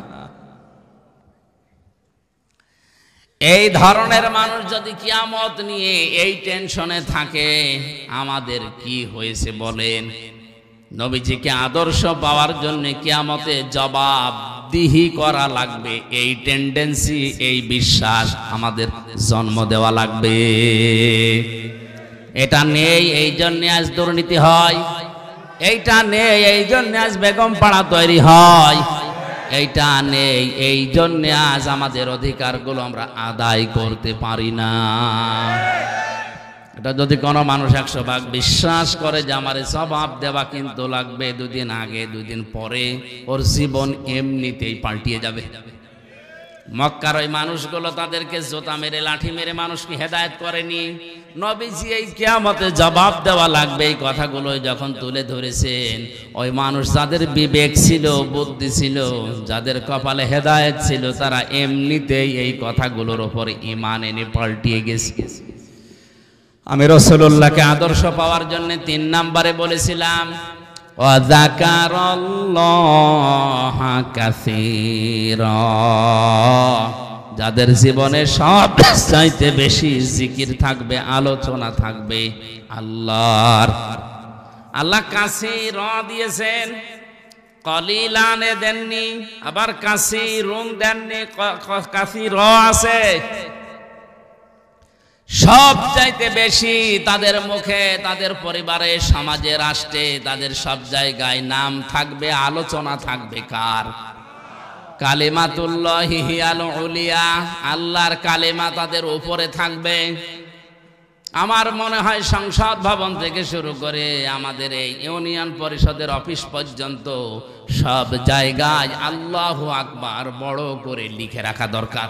এই ধরনের মানুষ যদি কিয়ামত নিয়ে এই টেনশনে থাকে, আমাদের কি হয়েছে বলেন? নবীজিকে আদর্শ পাওয়ার জন্য কিয়ামতে জবাবদিহি করা লাগবে। এই টেন্ডেন্সি, এই বিশ্বাস আমাদের জন্ম দেওয়া লাগবে। এটা নেই এই জন্য আজ দুর্নীতি হয়, এইটা নেই এই জন্য আজ বেগম পাড়া তৈরি হয়, এইটা নেই এই জন্য আজ আমাদের অধিকারগুলো আমরা আদায় করতে পারি না। এটা যদি কোনো মানুষ 100 ভাগ বিশ্বাস করে যে আমার জবাব দেওয়া কিন্তু লাগবে, 2 দিন আগে 2 দিন পরে ওর জীবন এমনিতেই পাল্টিয়ে যাবে। মক্কার ওই মানুষগুলো তাদেরকে জোতা মেরে লাঠি মেরে মানুষকে হেদায়েত করেনি। নবীজি এই কিয়ামতে জবাব দেওয়া লাগবে এই কথাগুলো যখন তুলে ধরেছেন, ওই মানুষ যাদের বিবেক ছিল, বুদ্ধি ছিল, যাদের কপালে হেদায়েত ছিল, তারা এমনিতেই এই কথাগুলোর উপর ঈমান এনে পাল্টিয়ে গেছে। আমি রাসূলুল্লাহকে আদর্শ পাওয়ার জন্য 3 নম্বরে বলেছিলাম, ওয়া যাকারাল্লাহা কাসীরা। যাদের জীবনে সব চাইতে বেশি জিকির থাকবে, আলোচনা থাকবে আল্লাহর। আল্লাহ কাসীরা দিয়েছেন, কলিলানে দেননি, আবার কাসিরুন দেননি, কাসির আছে। সব চাইতে বেশি তাদের মুখে, তাদের পরিবারে, সমাজে, রাষ্ট্রে, তাদের সব জায়গায় নাম থাকবে, আলোচনা থাকবে কার? কালিমাতুল্লাহি হিয়াল উলিয়া, আল্লাহর কালিমা তাদের উপরে থাকবে। আমার মনে হয় সংসদ ভবন থেকে শুরু করে আমাদের এই ইউনিয়ন পরিষদের অফিস পর্যন্ত সব জায়গায় আল্লাহু আকবার বড় করে লিখে রাখা দরকার,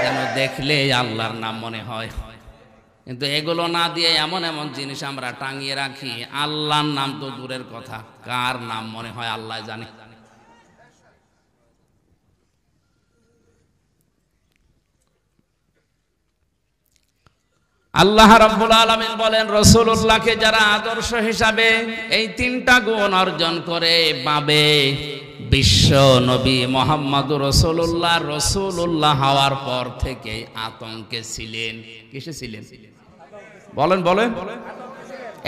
যেন দেখলে আল্লাহর নাম মনে হয়। কিন্তু এগুলো না দিয়ে এমন এমন জিনিস আমরা টাঙিয়ে রাখি, আল্লাহর নাম তো দূরের কথা, কার নাম মনে হয় আল্লাহ জানে। আল্লাহ রাব্বুল আলামিন বলেন, রাসূলুল্লাহকে যারা আদর্শ হিসাবে এই তিনটা গুণ অর্জন করে পাবে, বিশ্ব নবী মুহাম্মদুর রাসূলুল্লাহ রাসূলুল্লাহ হওয়ার পর থেকে আতঙ্কে ছিলেন। কিসে ছিলেন বলেন বলেন?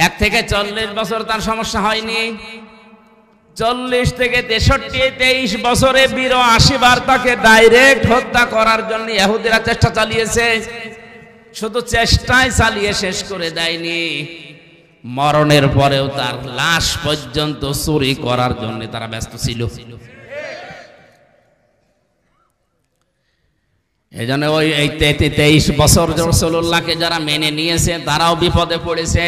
1 থেকে 40 বছর তার সমস্যা হয়নি। 40 থেকে 63, 23 বছরে 82 বার তাকে ডাইরেক্ট হত্যা করার জন্য ইহুদিরা চেষ্টা চালিয়েছে। শুধু চেষ্টায় চালিয়ে শেষ করে দেয়নি, মরণের পরেও তার লাশ পর্যন্ত চুরি করার জন্য তারা ব্যস্ত ছিল। এই জন্য ওই 23 বছর রাসূলুল্লাহকে যারা মেনে নিয়েছে তারাও বিপদে পড়েছে।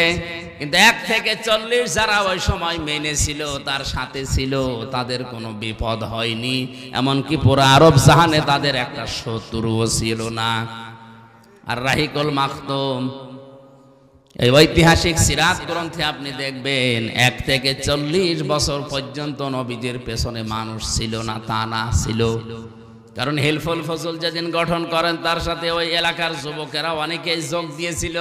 কিন্তু 1 থেকে 40 যারা ওই সময় মেনেছিল, তার সাথে ছিল, তাদের কোনো বিপদ হয়নি। এমনকি পুরো আরব জাহানে তাদের একটা শত্রুও ছিল না। আর রাহিকুল মাখতুম, এই ঐতিহাসিক সিরাত গ্রন্থে আপনি দেখবেন 1 থেকে 40 বছর পর্যন্ত নবীদের পেছনে মানুষ ছিল না, তা না, ছিল। কারণ হিলফুল ফজল যেদিন গঠন করেন তার সাথে ওই এলাকার যুবকেরা অনেকেই যোগ দিয়েছিল।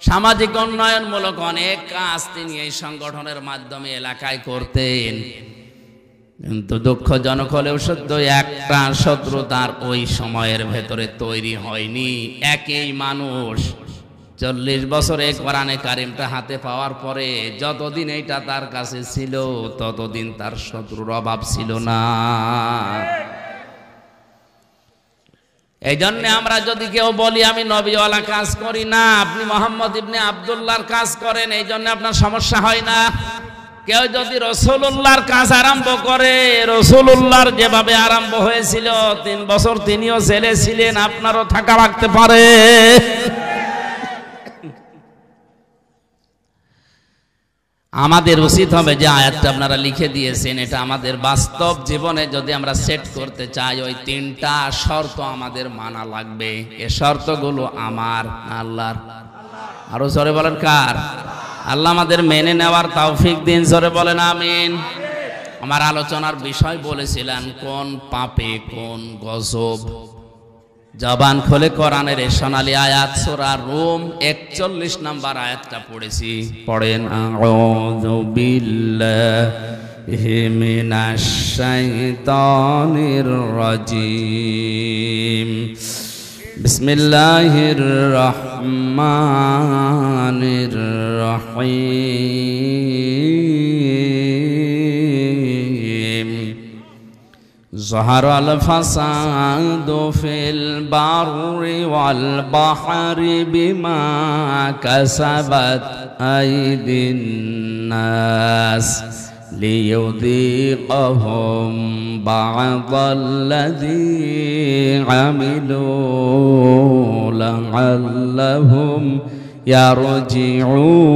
সামাজিক উন্নয়নমূলক অনেক কাজ তিনি এই সংগঠনের মাধ্যমে এলাকায় করতেন। কিন্তু দুঃখজনক হলেও সত্য, একটা শত্রু তার ওই সময়ের ভেতরে তৈরি হয়নি। একই মানুষ 40 বছরে কোরআনে কারিমটা হাতে পাওয়ার পরে যতদিন এইটা তার কাছে ছিল ততদিন তার শত্রুর অভাব ছিল না। এই জন্য আমরা যদি কেউ বলি আমি নবীওয়ালা কাজ করি না, আপনি মোহাম্মদ ইবনে আব্দুল্লাহর কাজ করেন, এই জন্য আপনার সমস্যা হয় না। কেউ যদি রাসূলুল্লাহর কাজ আরম্ভ করে, রাসূলুল্লাহর যেভাবে আরম্ভ হয়েছিল 3 বছর তিনিও জেলে ছিলেন, আপনারও থাকা লাগতে পারে। আমাদের উচিত হবে যে আয়াতটা আপনারা লিখে দিয়েছেন, এটা আমাদের বাস্তব জীবনে যদি আমরা সেট করতে চাই, ওই 3টা শর্ত আমাদের মানা লাগবে। এই শর্তগুলো আমার না আল্লাহর? আরো জোরে বলেন কার? আল্লাহ আমাদের মেনে নেওয়ার তৌফিক দিন, জোরে বলেন আমিন। আমার আলোচনার বিষয় বলেছিলেন কোন পাপে কোন গজব। জবান খুলে কোরআনের এই সোনালী আয়াত সূরা রুম 41 নম্বর আয়াতটা পড়েছি, পড়েন। আউযু বিল্লাহি মিনাশ শাইতানির রাজিম, বিসমিল্লাহির রহমানির রহিম। যাহারাল ফাসাদু ফিল বাররি ওয়াল বাহরি বিমা কাসাবাত আইদিন নাস লিয়ুযীকাহুম বা'দাল্লাযী আমিলু লা'আল্লাহুম ইয়ারজিউন।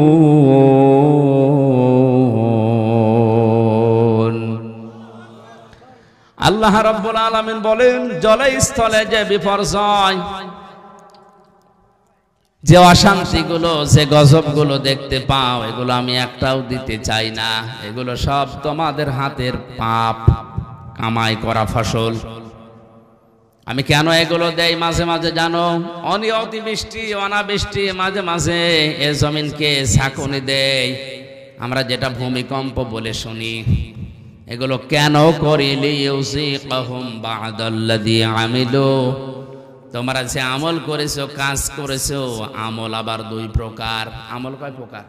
আল্লাহ রাব্বুল আলামিন বলেন, জলে স্থলে যে বিপর্যয়, যে অশান্তিগুলো, যে গজবগুলো দেখতে পাও, এগুলো আমি একটাও দিতে চাই না। এগুলো সব তোমাদের হাতের পাপ কামাই করা ফসল। আমি কেন এগুলো দেই মাঝে মাঝে জানো? অতিবৃষ্টি, অনাবৃষ্টি, মাঝে মাঝে এ জমিনকে ঝাঁকুনি দেয়, আমরা যেটা ভূমিকম্প বলে শুনি। এগুলো কেন করি? লিইউযীকাহুম বা'দাল্লাযী আমিলু, তোমরা যে আমল করেছো, কাজ করেছো, আমল আবার 2 প্রকার। আমল কয় প্রকার?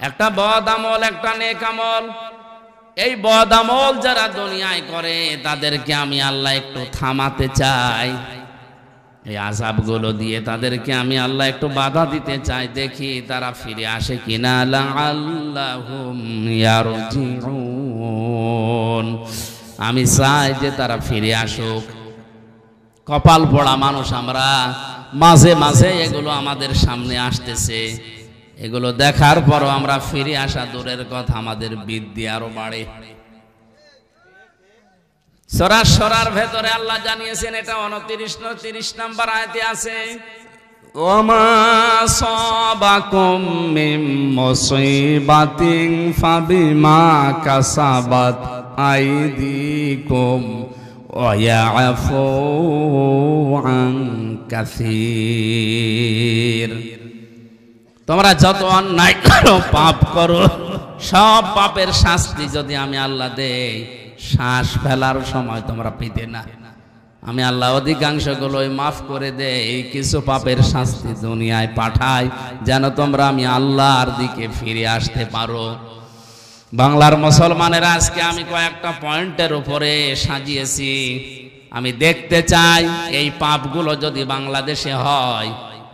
একটা বদ আমল, একটা নেক আমল। এই বদামল যারা দুনিয়ায় করে তাদেরকে আমি আল্লাহ একটু থামাতে চাই, এই আযাবগুলো দিয়ে তাদেরকে আমি আল্লাহ একটু বাধা দিতে চাই, দেখি তারা ফিরে আসে কিনা। লাআল্লাহুম ইয়ারজিউন, আমি চাই যে তারা ফিরে আসুক। কপাল পোড়া মানুষ আমরা, মাঝে মাঝে এগুলো আমাদের সামনে আসতেছে, এগুলো দেখার পরও আমরা ফিরে আসা দূরের কথা, আমাদের বিদ্যা আরো বাড়ে। সূরা সরার ভেতরে আল্লাহ জানিয়েছেন, এটা 29-30 নম্বর আয়াতে আছে, ওমা সাবাকুম মিন মুসিবাতিন ফাবিমা কাসাবাত আইদিকুম ওয়া ইয়াফু আন কাসীর। তোমরা যত অন্যায় করো, পাপ করো, সব পাপের শাস্তি যদি আমি আল্লাহ দেই, শ্বাস ফেলার সময় তোমরা পেতে না, আমি আল্লাহ অধিকাংশগুলোই মাফ করে দেই, কিছু পাপের শাস্তি দুনিয়ায় পাঠাই যেন তোমরা আমি আল্লাহর দিকে ফিরে আসতে পারো। বাংলার মুসলমানেরা আজকে আমি কয়েকটা পয়েন্টের উপরে সাজিয়েছি, আমি দেখতে চাই এই পাপগুলো যদি বাংলাদেশে হয়,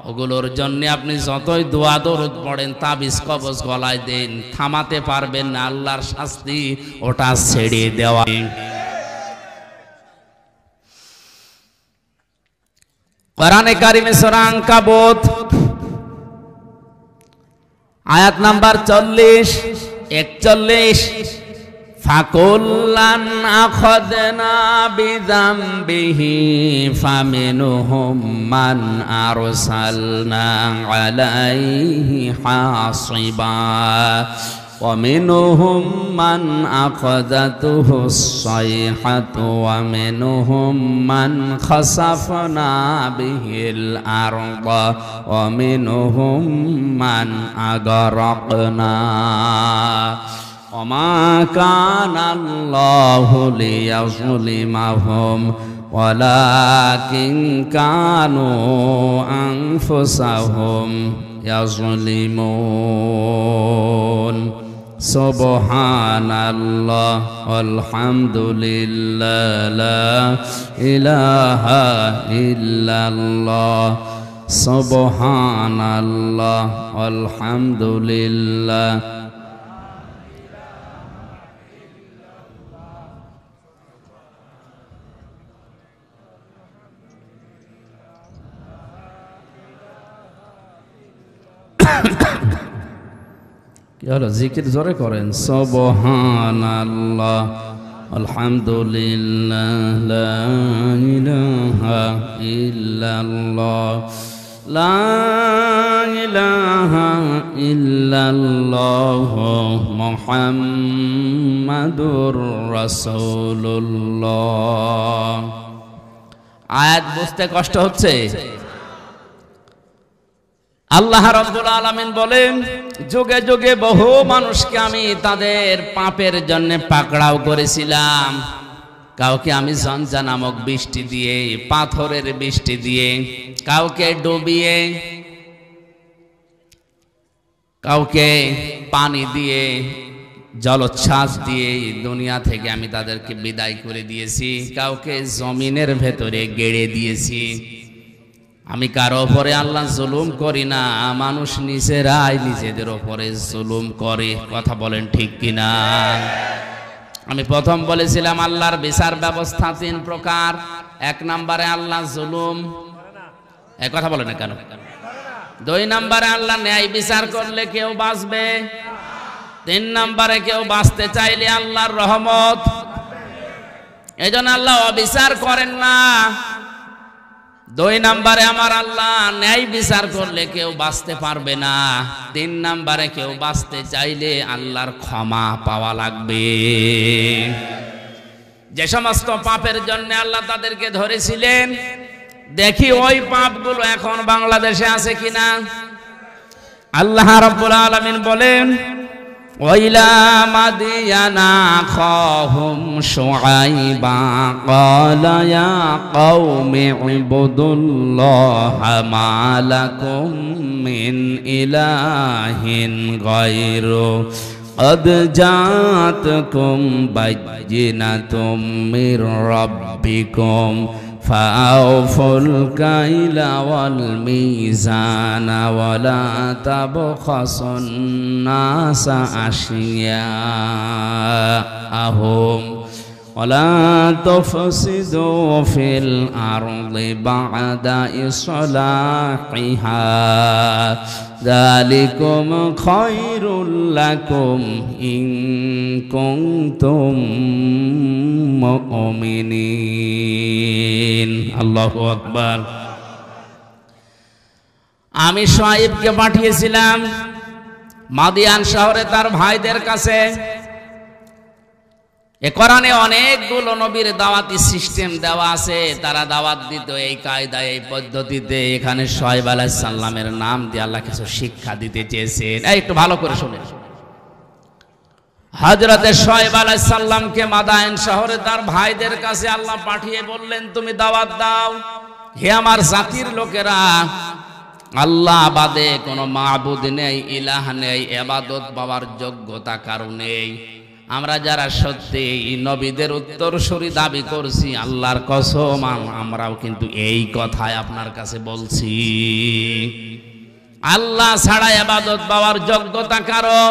ওগুলোর জন্য আপনি যতই দোয়া দরুদ পড়েন, তাবিজ কবজ গলায় দেন, থামাতে পারবেন না আল্লাহর শাস্তি ওটা ছেড়ে দেওয়া। কোরআনে কারিমে সূরা আনকাবুত আয়াত নাম্বার 40-41, ফাকুল্লান আখাযনা বিযামবিহি ফামিনহুম মান আরসালনা আলাইহি হাসিবা ওয়া মিনহুম মান আখাযাতুহু সাইহাতু ওয়া মিনহুম মান খাসাফনা বিহিল আরদা ওয়া মিনহুম মান আগারাকনা ওমা কানাল্লাহু লিয়াযলিমাহুম ওয়ালাকিন কানু আনফুসাহুম ইয়াযলিমুন। সুবহানাল্লাহ আলহামদুলিল্লাহ লা ইলাহা ইল্লাল্লাহ, সুবহানাল্লাহ আলহামদুলিল্লাহ। কি হলো, জিকির জোরে করেন। সুবহানাল্লাহ আলহামদুলিল্লাহ লা ইলাহা ইল্লাল্লাহ লা ইলাহা ইল্লাল্লাহ মুহাম্মাদুর রাসূলুল্লাহ। আয়াত বুঝতে কষ্ট হচ্ছে? আল্লাহ রাব্বুল আলামিন বলেন, যুগে যুগে বহু মানুষকে আমি তাদের পাপের জন্য পাকড়াও করেছিলাম। কাউকে আমি ঝঞ্ঝা নামক বৃষ্টি দিয়ে, পাথরের বৃষ্টি দিয়ে, কাউকে ডুবিয়ে, কাউকে পানি দিয়ে, জলোচ্ছ্বাস দিয়ে দুনিয়া থেকে আমি তাদেরকে বিদায় করে দিয়েছি, কাউকে জমিনের ভেতরে গেড়ে দিয়েছি। আমি কারো ওপরে আল্লাহ জুলুম করি না, মানুষ নিজেরাই নিজেদের ওপরে জুলুম করে। কথা বলেন ঠিক কিনা? আমি প্রথম বলেছিলাম আল্লাহর বিচার ব্যবস্থা 3 প্রকার। 1 নম্বরে আল্লাহ জুলুম, এই কথা বলে না কেন? 2 নম্বরে আল্লাহ ন্যায় বিচার করলে কেউ বাঁচবে। 3 নম্বরে কেউ বাঁচতে চাইলে আল্লাহর রহমত। এইজন্য আল্লাহ অবিচার করেন না। 2 নম্বরে আমার আল্লাহ ন্যায় বিচার করলে কেউ বাঁচতে পারবে না। 3 নম্বরে কেউ বাঁচতে চাইলে আল্লাহর ক্ষমা পাওয়া লাগবে। যে সমস্ত পাপের জন্য আল্লাহ তাদেরকে ধরেছিলেন, দেখি ওই পাপগুলো এখন বাংলাদেশে আছে কিনা। আল্লাহ রাব্বুল আলামিন বলেন, ওয়াইলা মাদিয়ানা আখাহুম শুআইবা ক্বালা ইয়া কওমি ইবুদুল্লাহা মা লাকুম মিন ইলাহিন গায়রু قد جاءتكم بينة من ربكم فأوفوا الكيل والميزان ولا تبخسوا الناس أشياءهم ولا تفسدوا في الأرض بعد إصلاحها ذلكم خير لكم إن كنتم মুমিনিন। আল্লাহু আকবার। আমি শুআইবকে পাঠিয়েছিলাম মাদিয়ান শহরে তার ভাইদের কাছে। এ কোরআনে অনেকগুলো নবীর দাওয়াতি সিস্টেম দেওয়া আছে, তারা দাওয়াত দিত এই কায়দায় এই পদ্ধতিতে। এখানে শুআইব আলাইহিস সালামের নাম দিয়ে আল্লাহ কিছু শিক্ষা দিতে চেয়েছেন। একটু ভালো করে শুনেন। হযরতে শুআইব আলাইহিস সালামকে মাদায়েন শহরে তার ভাইদের কাছে আল্লাহ পাঠিয়ে বললেন, তুমি দাওয়াত দাও, হে আমার জাতির লোকেরা, আল্লাহ বাদে কোনো মাবুদ নেই, ইলাহ নেই, ইবাদত পাওয়ার যোগ্যতা কারো নেই। আমরা যারা সত্যি নবীদের উত্তরসূরি দাবি করছি, আল্লাহর কসম আমরাও কিন্তু এই কথাই আপনার কাছে বলছি। আল্লাহ ছাড়া ইবাদত পাওয়ার যোগ্যতা কারো।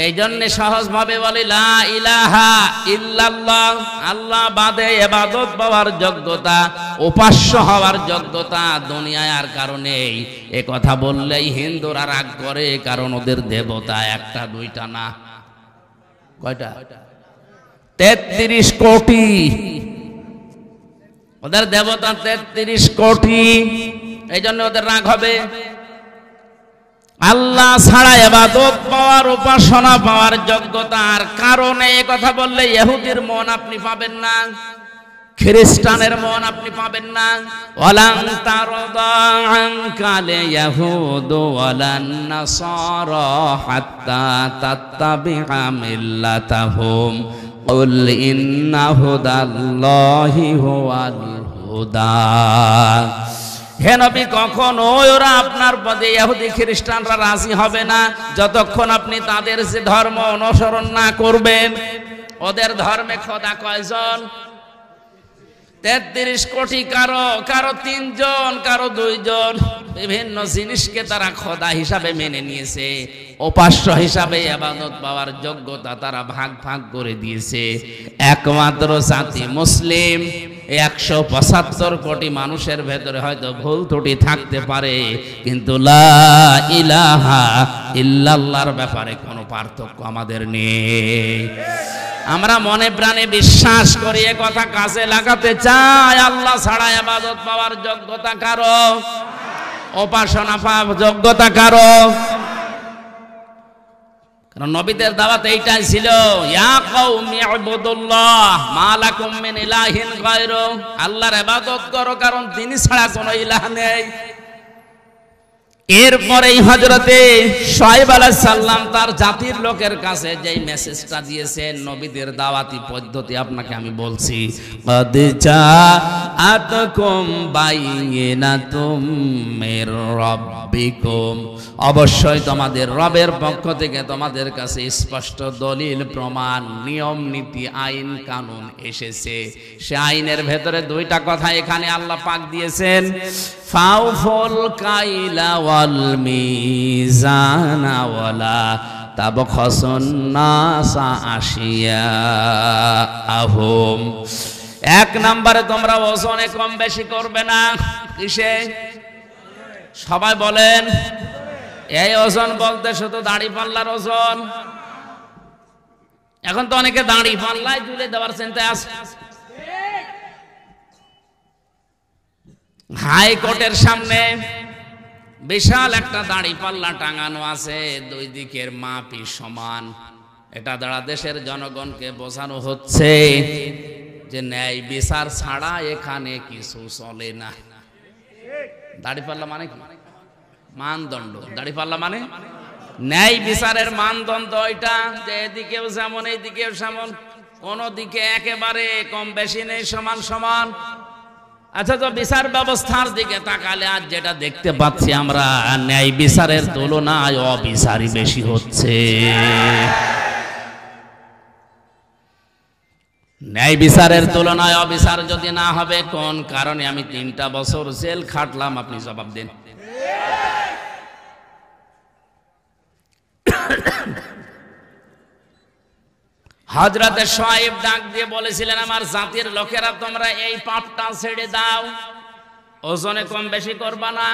এই জন্য সহজভাবে বলি লা ইলাহা ইল্লাল্লাহ, আল্লাহ বাদে ইবাদত পাওয়ার যোগ্যতা, উপাস্য হওয়ার যোগ্যতা দুনিয়ায় আর কারণে। এ কথা বললেই হিন্দুরা রাগ করে, কারণ ওদের দেবতা একটা দুইটা না, কয়টা? 33 কোটি। ওদের দেবতা 33 কোটি, এই জন্য ওদের রাগ হবে। আল্লাহ ছাড়া ইবাদত পাওয়ার, উপাসনা পাওয়ার যোগ্যতার কারণে এ কথা বললে ইহুদির মন আপনি পাবেন না, খ্রিস্টানের মন আপনি পাবেন না। ওয়ালান তারদা আনকাল ইয়াহুদু ওয়ালান নাসারা হাত্তা তাত্তাবিআ মিল্লাতাহুম কুল ইন্না হুদাল্লাহি হুয়াল হুদা। হে নবী, কখনো ওরা আপনার পদে ইহুদি খ্রিস্টানরা রাজি হবে না যতক্ষণ আপনি তাদের যে ধর্ম অনুসরণ না করবেন। ওদের ধর্মে খোদা কয়জন? 33 কোটি। কারো 3 জন, কারো 2 জন। বিভিন্ন জিনিসকে তারা খোদা হিসাবে মেনে নিয়েছে, উপাস্য হিসাবে ইবাদত পাওয়ার যোগ্যতা তারা ভাগ ভাগ করে দিয়েছে। একমাত্র জাতি মুসলিম। 175 কোটি মানুষের ভেতরে হয়তো ভুল ত্রুটি থাকতে পারে, কিন্তু লা ইলাহা ইল্লাল্লাহর ব্যাপারে কোনো পার্থক্য আমাদের নেই। আমরা মনে প্রাণে বিশ্বাস করি, এ কথা কাজে লাগাতে চাই। আল্লাহ ছাড়া ইবাদত পাওয়ার যোগ্যতা কারো, উপাসনা পাওয়ার যোগ্যতা কারো। কারণ নবীদের দাওয়াত এইটাই ছিল, ইয়া কওমি ইবুদুল্লাহ মা লাকুম মিন ইলাহিন গায়রু। আল্লাহর ইবাদত করো, কারণ তিনি ছাড়া কোনো ইলাহ নেই। এরপরেই হযরতে শুআইব আলাইহিস সালাম তার জাতির লোকের কাছে যেই মেসেজটা দিয়েছেন, নবীদের দাওয়াতি পদ্ধতি আপনাকে আমি বলছি। ক্বাদ জাআতকুম বাইয়িনাতুম মির রাব্বিকুম, অবশ্যই তোমাদের রবের পক্ষ থেকে তোমাদের কাছে স্পষ্ট দলিল, প্রমাণ, নিয়ম নীতি, আইন কানুন এসেছে। সে আইনের ভেতরে 2টা কথা এখানে আল্লাহ পাক দিয়েছেন, ফাউফুল কাইলা ওয়াল মিজানা ওয়ালা তাবখাসুন নাসা আশিয়াআহুম। 1 নম্বরে তোমরা ওজনে কম বেশি করবে না। কিসে? সবাই বলেন। এই ওজন বলতে শুধু দাড়ি পাল্লার ওজন। এখন তো অনেকে দাড়ি পাল্লায় তুলে দেওয়ার চিন্তায় আছে। হাইকোর্টের সামনে বিশাল একটা দাড়ি পাল্লা টাঙানো আছে, 2 দিকের মাপই সমান। এটা দ্বারা দেশের জনগণকে বোঝানো হচ্ছে যে ন্যায় বিচার ছাড়া এখানে কিছু চলে না। দাড়ি পাল্লা মানে কি? মানদণ্ড। দাড়ি পাল্লা মানে ন্যায় বিচারের মানদণ্ড। ওইটা যে এদিকেও যেমন এইদিকেও যেমন, কোন দিকে একেবারে কম বেশি নেই, সমান সমান। আচ্ছা, তো বিচার ব্যবস্থার দিকে তাকালে আজ যেটা দেখতে পাচ্ছি আমরা, ন্যায় বিচারের তুলনায় অবিচারই বেশি হচ্ছে। ন্যায় বিচারের তুলনায় অবিচার যদি না হবে, কোন কারণে আমি 3টা বছর জেল খাটলাম, আপনি জবাব দেন। হযরতে শুআয়ব ডাক দিয়ে বলেছিলেন, আমার জাতির লোকেরা তোমরা এই পাপটা ছেড়ে দাও, ওজনে কম বেশি করবা না।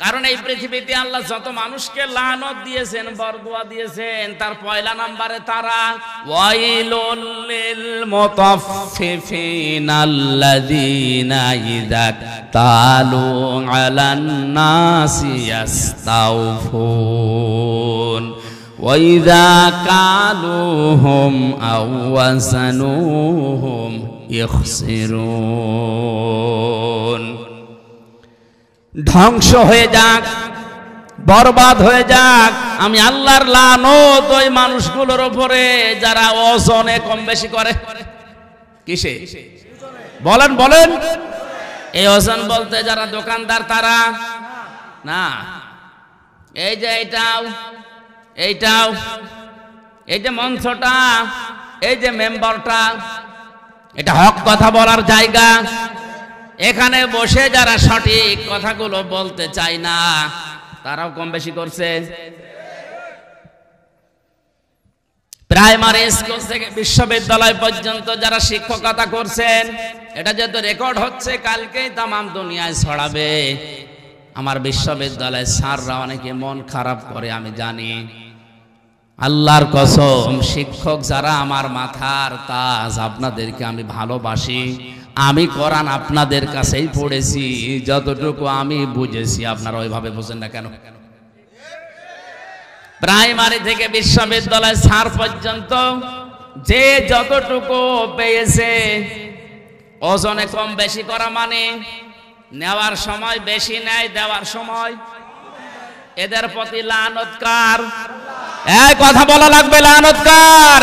কারণ এই পৃথিবীতে আল্লাহ যত মানুষকে লানত দিয়েছেন, বরদুয়া দিয়েছেন, তার পয়লা নম্বরে তারা। ওয়াইলুল লিল মুতাফফিফিনা আল্লাযীনা ইযা তালু আলান নাসি ইস্তাওফুন ওয়া ইযা কালুহুম আও ওয়াসানুহুম ইখসিরুন। ধ্বংস হয়ে যাক, বরবাদ হয়ে যাক, আমি আল্লাহর লানত ওই মানুষগুলোর উপরে যারা ওজনে কম বেশি করে। কিসে? বলেন বলেন। এই ওজন বলতে যারা দোকানদার তারা না, এই যে এইটাও এই যে মঞ্চটা, এই যে মেম্বারটা, এটা হক কথা বলার জায়গা। এখানে বসে যারা সঠিক কথাগুলো বলতে চায় না, তারাও কম বেশি করছে। প্রাইমারি স্কুল থেকে বিশ্ববিদ্যালয় পর্যন্ত যারা শিক্ষকতা করছেন, এটা যেহেতু রেকর্ড হচ্ছে, কালকেই তামাম দুনিয়ায় ছড়াবে। আমার বিশ্ববিদ্যালয়ের স্যাররা অনেকে মন খারাপ করে, আমি জানি। আল্লাহর কসম, শিক্ষক যারা আমার মাথার তাজ, আপনাদেরকে আমি ভালোবাসি। আমি কোরআন আপনাদের কাছেই পড়েছি, যতটুকু আমি বুঝেছি। আপনারা ওইভাবে বুঝেন না কেন? প্রাইমারি থেকে বিশ্ববিদ্যালয় স্যার পর্যন্ত যে যতটুকু পেয়েছে, ওজনে কম বেশি করা মানে নেওয়ার সময় বেশি নেয়, দেওয়ার সময়। এদের প্রতি লানত কার? এই কথা বলা লাগবে, লানত কার?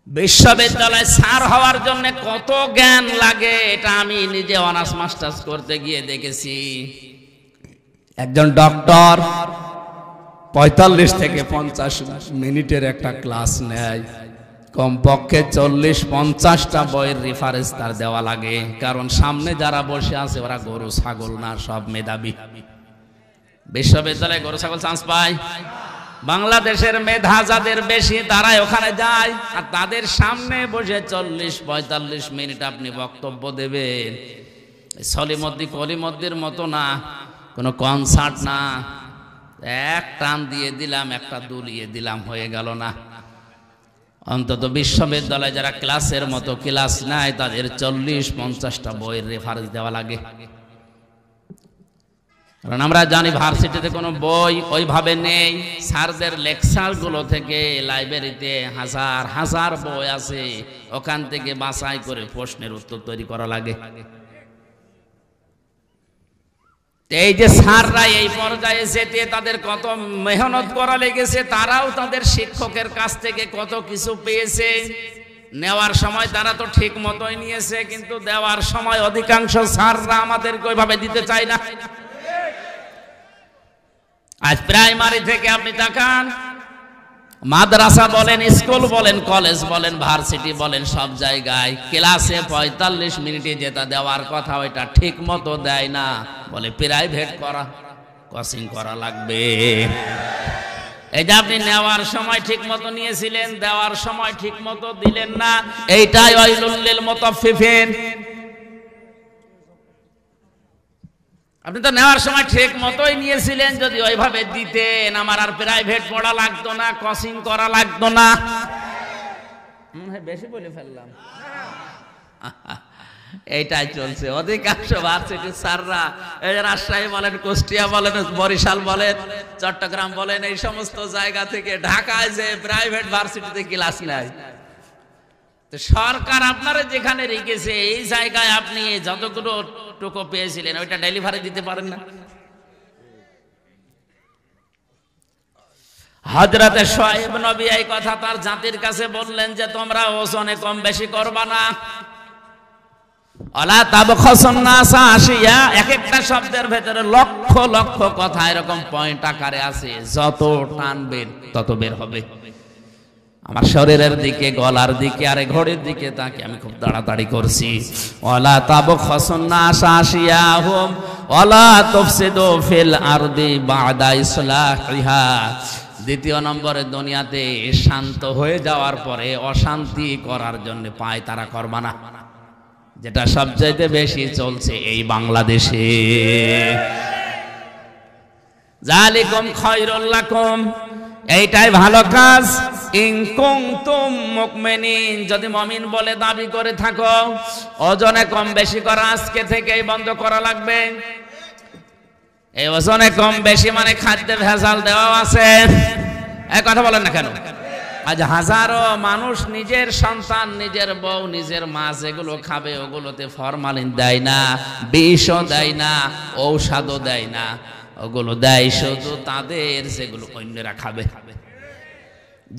বিশ্ববিদ্যালয়ে স্যার হওয়ার জন্য কত জ্ঞান লাগে, এটা আমি নিজে অনার্স মাস্টার্স করতে গিয়ে দেখেছি। একজন ডক্টর 45 থেকে 50 মিনিটের একটা ক্লাস নেয়, কমপক্ষে 40-50টা বইয়ের রেফারেন্স তার দেওয়া লাগে। কারণ সামনে যারা বসে আছে ওরা গরু ছাগল না, সব মেধাবী। বিশ্ববিদ্যালয়ে গরু ছাগল চান্স পায়? বাংলাদেশের মেধা যাদের বেশি তারাই ওখানে যায়, আর তাদের সামনে বসে 40-45 মিনিট আপনি বক্তব্য দেবেন। সলিমদ্দি কলিমদ্দির মতো না, কোনো কনসার্ট না, এক টান দিয়ে দিলাম, একটা দুলিয়ে দিলাম, হয়ে গেল না। অন্তত বিশ্ববিদ্যালয়ে যারা ক্লাসের মতো ক্লাস নেয়, তাদের 40-50টা বইয়ের রেফারেন্স দেওয়া লাগে। কারণ আমরা জানি ভার্সিটিতে কোনো বই ওইভাবে নেই। স্যারদের লেকচারগুলো থেকে লাইব্রেরিতে হাজার হাজার বই আছে, ওখান থেকে বাছাই করে প্রশ্নের উত্তর তৈরি করা লাগে। এই যে স্যাররা এই পর্যায়ে যেতে তাদের কত মেহনত করা লেগেছে, তারাও তাদের শিক্ষকের কাছ থেকে কত কিছু পেয়েছে। নেওয়ার সময় তারা তো ঠিক মতোই নিয়েছে, কিন্তু দেওয়ার সময় অধিকাংশ স্যাররা আমাদেরকে ওইভাবে দিতে চায় না। আজ প্রাইমারি থেকে আপনি তাকান, মাদ্রাসা বলেন, স্কুল বলেন, কলেজ বলেন, ভার্সিটি বলেন, সব জায়গায় ক্লাসে 45 মিনিটে যেটা দেওয়ার কথা ওইটা ঠিক মতো দেয় না। বলে প্রাইভেট করা, কোচিং করা লাগবে। এই যে আপনি নেওয়ার সময় ঠিক মতো নিয়েছিলেন, দেওয়ার সময় ঠিক মতো দিলেন না, এইটাই ওয়াইলুল লিল মুতাফফিফিন। আপনি তো নেওয়ার সময় ঠিক মতোই নিয়েছিলেন, যদি ওইভাবে দিতেন আমার আর প্রাইভেট পড়া লাগতো না, কোচিং করা লাগতো না। বেশি বলে ফেললাম। এইটাই চলছে অধিকাংশ ভার্সিটির স্যাররা। এই রাজশাহী বলেন, কুষ্টিয়া বলেন, বরিশাল বলেন, চট্টগ্রাম বলেন, এই সমস্ত জায়গা থেকে ঢাকায় যে প্রাইভেট ভার্সিটিতে ক্লাস নেয়। তো সরকার আপনারা যেখানে রেখেছে, এই জায়গায় আপনি যতগুলো টুকু পেয়েছিলেন ওইটা ডেলিভারি দিতে পারেন না। হযরতে শুআয়ব নবী এই কথা তার জাতির কাছে বললেন যে তোমরা ওজনে কম বেশি করবা না। ওয়ালা তাবখাসুন নাস আশিয়া, এক একটা শব্দের ভেতরে লক্ষ লক্ষ কথা এরকম পয়েন্ট আকারে আছে, যত টানবেন তত বের হবে। আমার শরীরের দিকে, গলার দিকে আর ঘড়ির দিকে তাকে আমি খুব তাড়াতাড়ি করছি। ওয়ালা তাবখাসুন নাস আশিয়াহুম ওয়ালা তুফসিদু ফিল আরদি বা'দা ইসলাহিহা। দ্বিতীয় নম্বরে, দুনিয়াতে শান্ত হয়ে যাওয়ার পরে অশান্তি করার জন্য পায়তারা করবা না, যেটা সবচাইতে বেশি চলছে এই বাংলাদেশে। যালিকুম খায়রুল লাকুম, এইটাই ভালো কাজ। ইন কুনতুম মুমিনিন, যদি মুমিন বলে দাবি করে থাকো, ওজনে কম বেশি করা আজকে থেকেই বন্ধ করা লাগবে। এই ওজনে কম বেশি মানে খাদ্যে ভেজাল দেওয়া আছে, এই কথা বলেন না কেন? আজ হাজারো মানুষ নিজের সন্তান, নিজের বউ, নিজের মা যেগুলো খাবে ওগুলোতে ফরমালিন দেয় না, বিষও দেয় না, ঔষধও দেয় না, ওগুলো দেয় শুধু তাদের যেগুলো অন্যরা খাবে।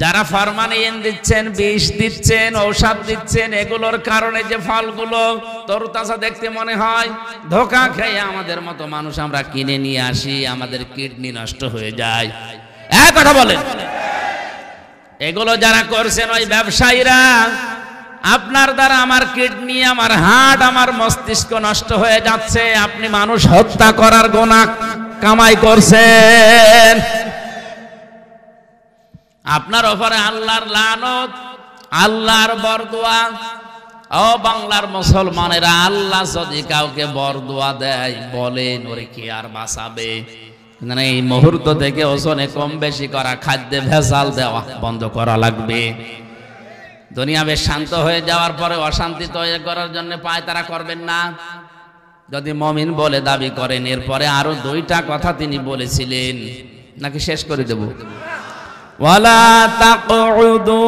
যারা ফরমালিন দিচ্ছেন, বিষ দিচ্ছেন, ঔষধ দিচ্ছেন, এগুলোর কারণে যে ফলগুলো তরতাজা দেখতে মনে হয়, ধোঁকা খেয়ে আমাদের মতো মানুষ আমরা কিনে নিয়ে আসি, আমাদের কিডনি নষ্ট হয়ে যায়। এক কথা বলেন, এগুলো যারা করছেন ওই ব্যবসায়ীরা, আপনার দ্বারা আমার কিডনি, আমার হার্ট, আমার মস্তিষ্ক নষ্ট হয়ে যাচ্ছে। আপনি মানুষ হত্যা করার গুনাহ কামাই করছেন। আপনার উপরে আল্লাহর লানত, আল্লাহর বরদোয়া। ও বাংলার মুসলমানেরা, আল্লাহ যদি কাউকে বরদোয়া দেয়, বলেন ওরে কি আর বাঁচাবে? এই মুহূর্ত থেকে ওজনে কম বেশি করা, খাদ্যে ভেজাল দেওয়া বন্ধ করা লাগবে। দুনিয়া বেশ শান্ত হয়ে যাওয়ার পরে অশান্তি তৈরি করার জন্য পায়তারা করবেন না। যদি মুমিন বলে দাবি করেন, এরপরে আরো দুইটা কথা তিনি বলেছিলেন, নাকি শেষ করে দেব? ওয়ালা তাকউদু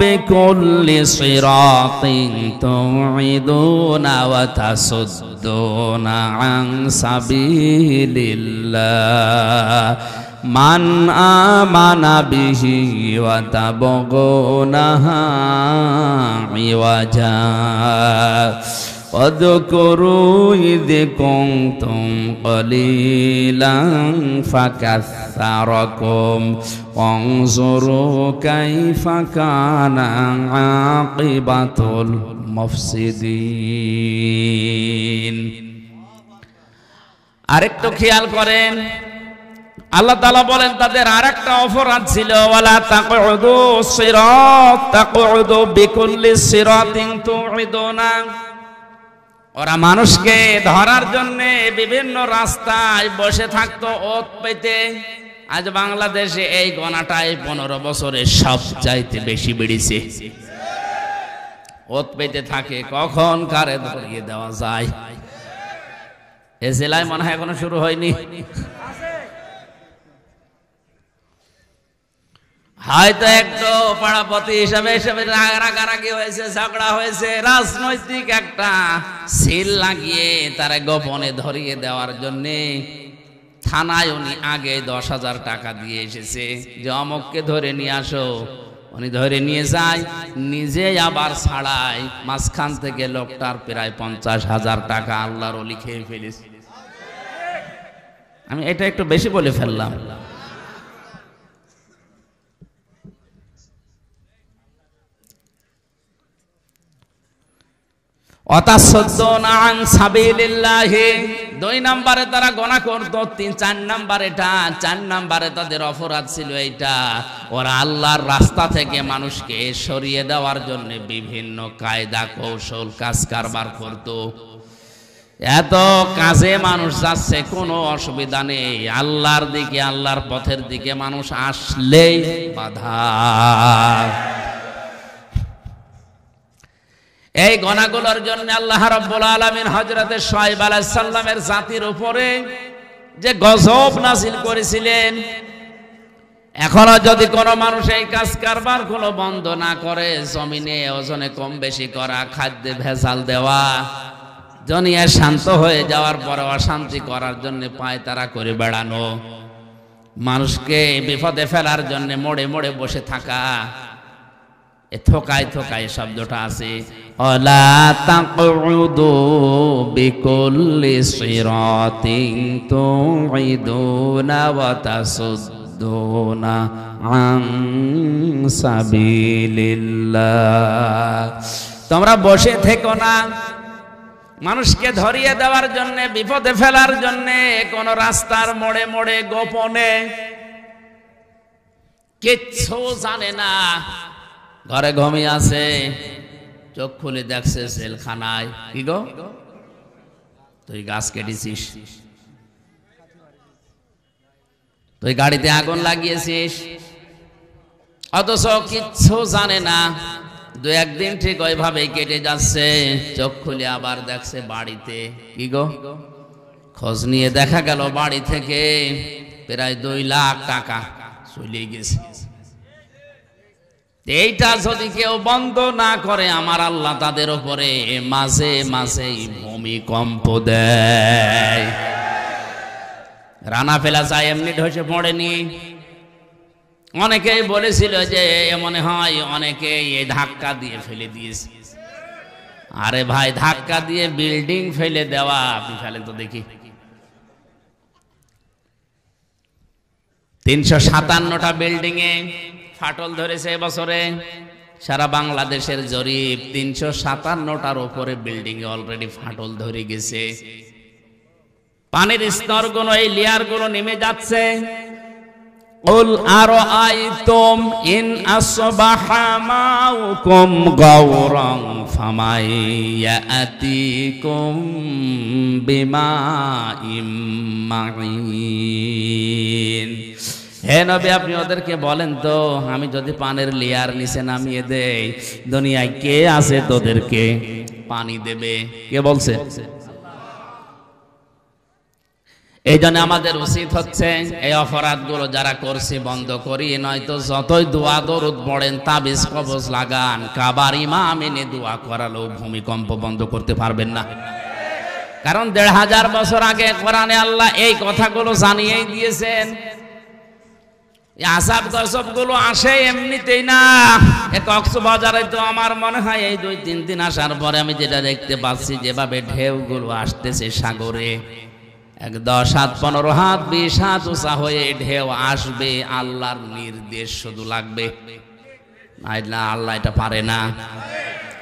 বিকুল্লি সিরাতিন তুইদুনা ওয়া তাসুদ্দুনা আন সাবিলিল্লাহ মান আমানা বিহি ওয়া তাবগুনাহা ইওয়াজা ওয়াযকুরু ইয কুনতুম কলিলান ফাকাসসারাকুম ওয়ানজুরু কাইফা কানা আকিবাতুল মুফসিদিন। আরেকটু খেয়াল করেন, আল্লাহ তাআলা বলেন তাদের আরেকটা অপরাধ ছিল, ওয়ালা তাকউদু সিরাত তাকউদু বিকুল্লি সিরাতিন তুইদুনা। ওরা মানুষকে ধরার জন্য বিভিন্ন রাস্তায় বসে থাকতো ওত পেতে। আজ বাংলাদেশে এই গণাটাই 15 বছরে সবচাইতে বেশি বেড়েছে। ওত পেতে থাকে, কখন কারে ধরিয়ে দেওয়া যায়। এ জেলায় মনে হয় এখনো শুরু হয়নি। হয়তো একটু পাড়াপতি হিসাবে রাগারাগি হয়েছে, ঝগড়া হয়েছে, রাজনৈতিক একটা সিল লাগিয়ে তারা গোপনে ধরিয়ে দেওয়ার জন্যে থানায় উনি আগে 10,000 টাকা দিয়ে এসেছে যে অমুককে ধরে নিয়ে আসো। উনি ধরে নিয়ে যায়, নিজে আবার ছাড়ায়। মাঝখান থেকে লোকটার প্রায় 50,000 টাকা আল্লাহর ওলি খেয়ে ফেলেছে। আমি এটা একটু বেশি বলে ফেললাম। ওয়াতাসাদ্দুনা আন সাবিলিল্লাহি, 2 নম্বরে তারা গুনাহ করত। 4 নম্বর এটা, 4 নম্বরে তাদের অপরাধ ছিল এইটা, ওরা আল্লাহর রাস্তা থেকে মানুষকে সরিয়ে দেওয়ার জন্য বিভিন্ন কায়দা কৌশল কাজ কারবার করত। এত কাজে মানুষ যাচ্ছে, কোনো অসুবিধা নেই, আল্লাহর দিকে, আল্লাহর পথের দিকে মানুষ আসলেই বাধা। এই গুনাহগুলোর জন্য আল্লাহ রাব্বুল আলামিন হযরতে শুআয়ব আলাইহিস সালামের জাতির উপরে যে গজব নাযিল করেছিলেন। এখনো যদি কোনো মানুষ এই কাজ কারবার কোনো বন্ধ না করে, জমিনে ওজনে কম বেশি করা, খাদ্যে ভেজাল দেওয়া, দুনিয়া শান্ত হয়ে যাওয়ার পরে অশান্তি করার জন্য পায়তারা করে বেড়ানো, মানুষকে বিপদে ফেলার জন্য মোড়ে মোড়ে বসে থাকা, এ থোকায় থোকায় শব্দটা আছে। অলা তাকউদু বিকুল্লি সিরাতিন তুইদুনা ওয়া তাসুদ্দুনা আন সাবিলিল্লাহ। তোমরা বসে থেকো না মানুষকে ধরিয়ে দেওয়ার জন্য, বিপদে ফেলার জন্য কোন রাস্তার মোড়ে মোড়ে গোপনে, কিচ্ছু জানে না, ঘরে ঘুমিয়ে আছে, চোখ খুলে দেখছে জেলখানায়। কি গো, তুই গাছ কেটেছিস, তুই গাড়িতে আগুন লাগিয়েছিস, অথচ কিচ্ছু জানে না। দু একদিন ঠিক ওইভাবে কেটে যাচ্ছে, চোখ খুলে আবার দেখছে বাড়িতে। কি গো, খোঁজ নিয়ে দেখা গেল বাড়ি থেকে প্রায় 2 লাখ টাকা চলে গেছে। এইটা যদি কেউ বন্ধ না করে, আমার আল্লাহ তাদের উপরে মাঝে মাঝে ভূমিকম্প দেয়। রানা ফেলা যায় এমনি ঢসে পড়েনি। অনেকেই বলেছিল যে মনে হয় অনেকে এই ধাক্কা দিয়ে ফেলে দিয়েছে। আরে ভাই, ধাক্কা দিয়ে বিল্ডিং ফেলে দেওয়া, আপনি ফেলেন তো দেখি। 357টা বিল্ডিং এ ফাটল ধরেছে এবছরে। সারা বাংলাদেশের জরিপ, 357টার উপরে বিল্ডিং এ অলরেডি ফাটল ধরে গেছে। পানির স্তরগুলো, এই লেয়ারগুলো নেমে যাচ্ছে। قل أرأيتم إن أصبح ماؤكم غورا فمن يأتيكم بماء معين। হে নবী, আপনি ওদেরকে বলেন তো, আমি যদি পানির লেয়ার নিচে নামিয়ে দেই, দুনিয়ায় কে আছে তোদেরকে পানি দেবে? কে বলছে? এই জন্য আমাদের উচিত হচ্ছে এই অপরাধগুলো যারা করছে বন্ধ করি, নয়তো যতই দোয়া দরুদ পড়েন, তাবিজ কবজ লাগান, কাবার ইমাম এনে দোয়া করালেও ভূমিকম্প বন্ধ করতে পারবেন না। কারণ 1500 বছর আগে কোরআনে আল্লাহ এই কথাগুলো জানিয়েই দিয়েছেন। আযাব গজব গুলো আসে এমনিতেই না। কক্সবাজারে তো আমার মনে হয় এই 2-3 দিন আসার পরে আমি যেটা দেখতে পাচ্ছি, যেভাবে ঢেউগুলো আসতেছে সাগরে, 10 হাত 15 হাত 20 হাত উঁচা হয়ে ঢেউ আসবে, আল্লাহর নির্দেশ শুধু লাগবে। না, আল্লাহ এটা পারে না।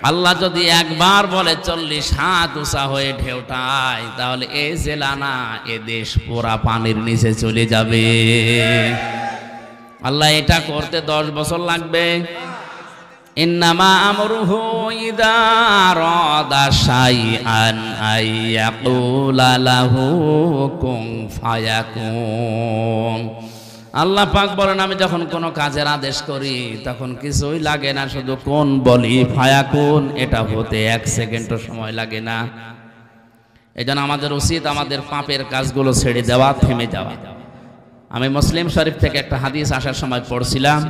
আল্লাহ যদি একবার বলে 40 হাত উঁচা হয়ে ঢেউটায়, তাহলে এই জেলা না, এ দেশ পুরা পানির নিচে চলে যাবে। আল্লাহ এটা করতে 10 বছর লাগবে। ইন্নামা আমরুহু ইযা আরাদা শাইআন আইয়াকুলা লাহু কুন ফায়াকুন। আল্লাহ পাক বলেন, আমি যখন কোনো কাজের আদেশ করি তখন কিছুই লাগে না, শুধু কোন বলি, ফায়াকুন, এটা হতে 1 সেকেন্ডও সময় লাগে না। এজন্য আমাদের উচিত আমাদের পাপের কাজগুলো ছেড়ে দেওয়া, থেমে যাওয়া। আমি মুসলিম শরীফ থেকে একটা হাদিস আসার সময় পড়ছিলাম,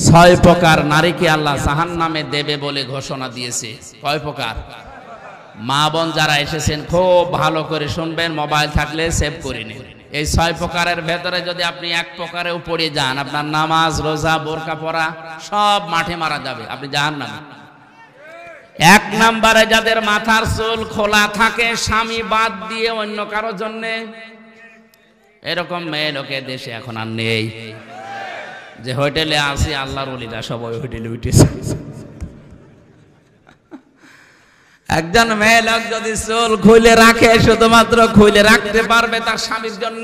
6 প্রকার নারীকে আল্লাহ জাহান্নামে দেবে বলে ঘোষণা দিয়েছে। কয় প্রকার? মা বোন যারা এসেছেন খুব ভালো করে শুনবেন, মোবাইল থাকলে সেভ করে নিন। এই 6 প্রকারের ভেতরে যদি আপনি 1 প্রকারেও পড়ে যান, আপনার নামাজ, রোজা, বোরকা পরা সব মাঠে মারা যাবে, আপনি জাহান্নামে। 1 নম্বরে যাদের মাথার চুল খোলা থাকে স্বামী বাদ দিয়ে অন্য কারোর জন্য, এরকম মেয়ে লোকে দেশে এখন আর নেই। যে হোটেলে আসি আল্লাহর ওলিরা সবাই হোটেলে উঠেছে। একজন মেয়ে লোক যদি চুল খুলে রাখে, শুধুমাত্র খুলে রাখতে পারবে তার স্বামীর জন্য,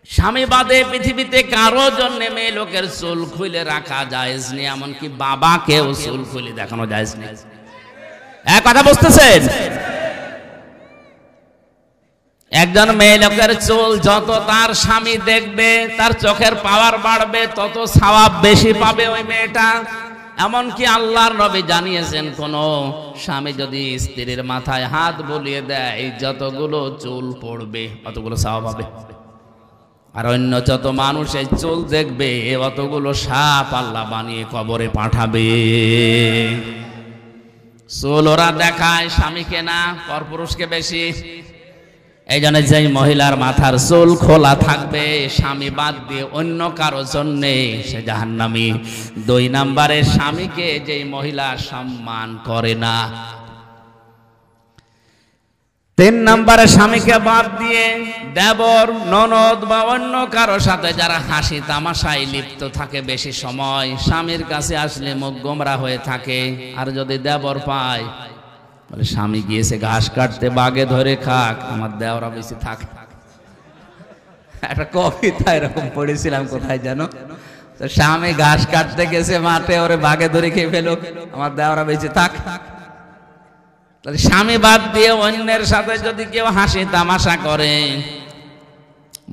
স্বামী বাদে পৃথিবীতে কারো জন্য মেয়ে লোকের চুল খুলে রাখা জায়েজ নেই। এমনকি বাবাকেও চুল খুলে দেখানো জায়েজ নেই। এক কথা বুঝতেছেন? একজন মেয়ে লোকের চুল যত তার স্বামী দেখবে, তার চোখের পাওয়ার বাড়বে, তত সওয়াব বেশি পাবে ওই মেয়েটা। এমনকি আল্লাহর নবী জানিয়েছেন, কোন স্বামী যদি স্ত্রীর মাথায় হাত বুলিয়ে দেয়, যতগুলো চুল পড়বে অতগুলো সওয়াব পাবে। আর অন্য যত মানুষ এই চুল দেখবে, অতগুলো সাপ আল্লাহ বানিয়ে কবরে পাঠাবে। চুল ওরা দেখায় স্বামীকে না, পরপুরুষকে বেশি। এই জন্য যেই মহিলার মাথার চুল খোলা থাকবে স্বামী বাদ দিয়ে অন্য কারো জন্যে সে জাহান্নামী। 2 নম্বরে স্বামীকে যেই মহিলা সম্মান করে না। 3 নম্বরে স্বামীকে বাদ দিয়ে দেবর ননদ বা অন্য কারো সাথে যারা হাসি তামাশায় লিপ্ত থাকে বেশি সময়, স্বামীর কাছে আসলে মুখ গোমরা হয়ে থাকে। আর যদি দেবর পায় বলে স্বামী গিয়েছে ঘাস কাটতে, বাগে ধরে খাক, আমার দেওরা বেশি থাক। একটা কবিতা এরকম পড়েছিলাম কোথায় জানো, স্বামী ঘাস কাটতে গেছে মাঠে, ওরে বাগে ধরে খেয়ে ফেলো, আমার দেওরা বেশি থাক। স্বামী বাদ দিয়ে অন্যের সাথে যদি কেউ হাসি তামাশা করে,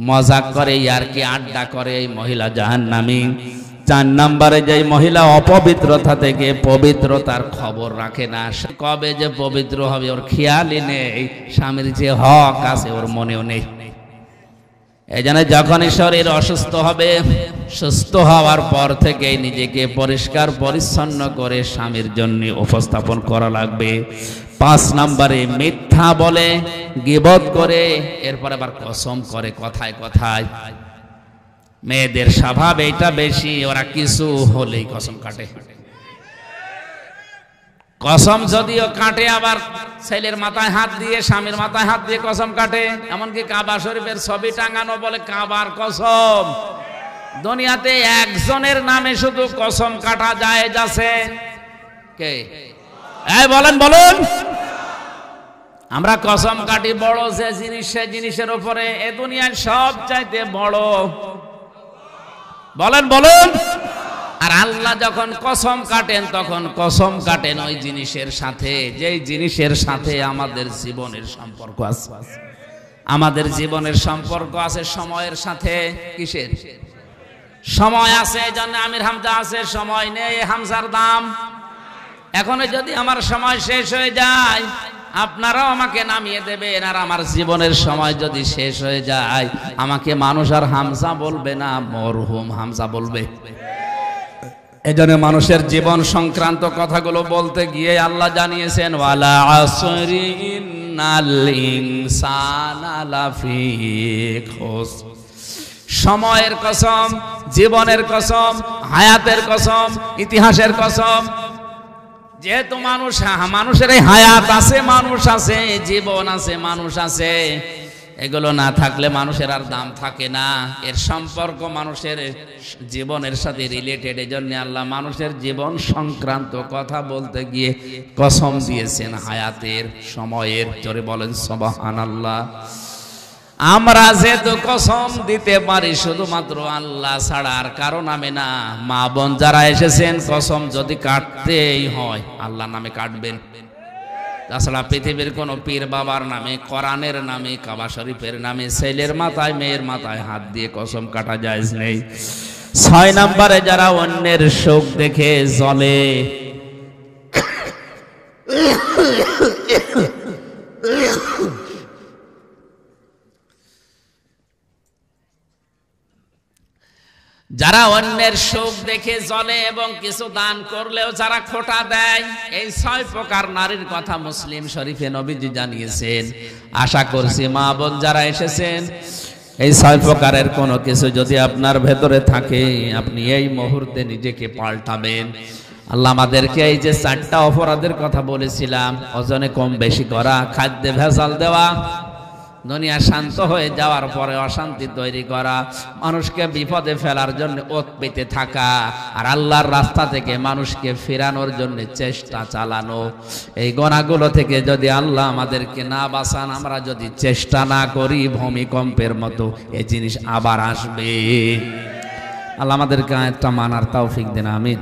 মজাক করে, ইয়ারকি আড্ডা করে, এই মহিলা জাহান্নামী। 4 নম্বরে যে মহিলা অপবিত্রতা থেকে পবিত্রতার খবর রাখে না, কবে যে পবিত্র হবে ওর খেয়ালই নেই, স্বামীর যে হক আছে ওর মনেও নেই। এই জন্য যখনই শরীর অসুস্থ হবে, সুস্থ হওয়ার পর থেকে নিজেকে পরিষ্কার পরিচ্ছন্ন করে স্বামীর জন্য উপস্থাপন করা লাগবে। 5 নম্বরে মিথ্যা বলে, গীবত করে, এরপর আবার কসম করে কথায় কথায়। মেয়েদের স্বভাব এটা বেশি, ওরা কিছু হলেই কসম কাটে। কসম যদিও কাটে, আবার ছেলের মাথায় হাত দিয়ে স্বামীর মাথায় হাত দিয়ে কসম কাটে। এমনকি কাবা শরীফের ছবি টাঙানো বলে কাবার কসম। দুনিয়াতে একজনের নামে শুধু কসম কাটা জায়েজ আছে, কে? এই বলেন বলুন। আমরা কসম কাটি বড় যে জিনিস, সে জিনিসের উপরে এ দুনিয়ার সব চাইতে বড়, বলেন বলুন। আর আল্লাহ যখন কসম কাটেন তখন কসম কাটেন ওই জিনিসের সাথে যেই জিনিসের সাথে আমাদের জীবনের সম্পর্ক আছে। আমাদের জীবনের সম্পর্ক আছে সময়ের সাথে। কিসের সময় আছে? এই জন্য আমির হামজা আছে, সময় নেই হামজার দাম। এখন যদি আমার সময় শেষ হয়ে যায়, আপনারাও আমাকে নামিয়ে দেবেন। আর আমার জীবনের সময় যদি শেষ হয়ে যায়, আমাকে মানুষ আর হামজা বলবে না, মরহুম হামজা বলবে। এজন্য মানুষের জীবন সংক্রান্ত কথাগুলো বলতে গিয়ে আল্লাহ জানিয়েছেন, ওয়ালা আসরি ইন্নাল ইনসানা লাফি খুসর। সময়ের কসম, জীবনের কসম, হায়াতের কসম, ইতিহাসের কসম। যেহেতু মানুষের এই হায়াত আছে, মানুষ আছে, জীবন আছে, মানুষ আছে, এগুলো না থাকলে মানুষের আর দাম থাকে না। এর সম্পর্ক মানুষের জীবনের সাথে রিলেটেড। এই জন্য আল্লাহ মানুষের জীবন সংক্রান্ত কথা বলতে গিয়ে কসম দিয়েছেন হায়াতের, সময়ের। জোরে বলেন সুবহানাল্লাহ। আমরা যেহেতু কসম দিতে পারি শুধুমাত্র আল্লাহ ছাড়া আর কারো নামে না। মা বোন যারা এসেছেন, কসম যদি কাটতেই হয় আল্লাহ নামে কাটবেন। তাছাড়া পৃথিবীর কোন পীর বাবার নামে, কোরআনের নামে, কাবা শরীফের নামে ছেলের মাথায় মেয়ের মাথায় হাত দিয়ে কসম কাটা জায়েজ নেই। 6 নম্বরে যারা অন্যের শোক দেখে জ্বলে, যারা অন্যের শোক দেখে জ্বলে এবং কিছু দান করলেও যারা খোটা দেয়, এই 6 প্রকার নারীর কথা মুসলিম শরীফে নবীজি জানিয়েছেন। আশা করছি মা বোন যারা এসেছেন, এই 6 প্রকারের কোনো কিছু যদি আপনার ভেতরে থাকে, আপনি এই মুহূর্তে নিজেকে পাল্টাবেন। আল্লাহ আমাদেরকে এই যে 4টা অপরাধের কথা বলেছিলাম, ওজনে কম বেশি করা, খাদ্যে ভেজাল দেওয়া, দুনিয়া শান্ত হয়ে যাওয়ার পরে অশান্তি তৈরি করা, মানুষকে বিপদে ফেলার জন্য ওত পেতে থাকা, আর আল্লাহর রাস্তা থেকে মানুষকে ফেরানোর জন্য চেষ্টা চালানো, এই গুনাহগুলো থেকে যদি আল্লাহ আমাদেরকে না বাঁচান, আমরা যদি চেষ্টা না করি, ভূমিকম্পের মতো এই জিনিস আবার আসবে। আল্লাহ আমাদেরকে একটা মানার তৌফিক দেন, আমিন।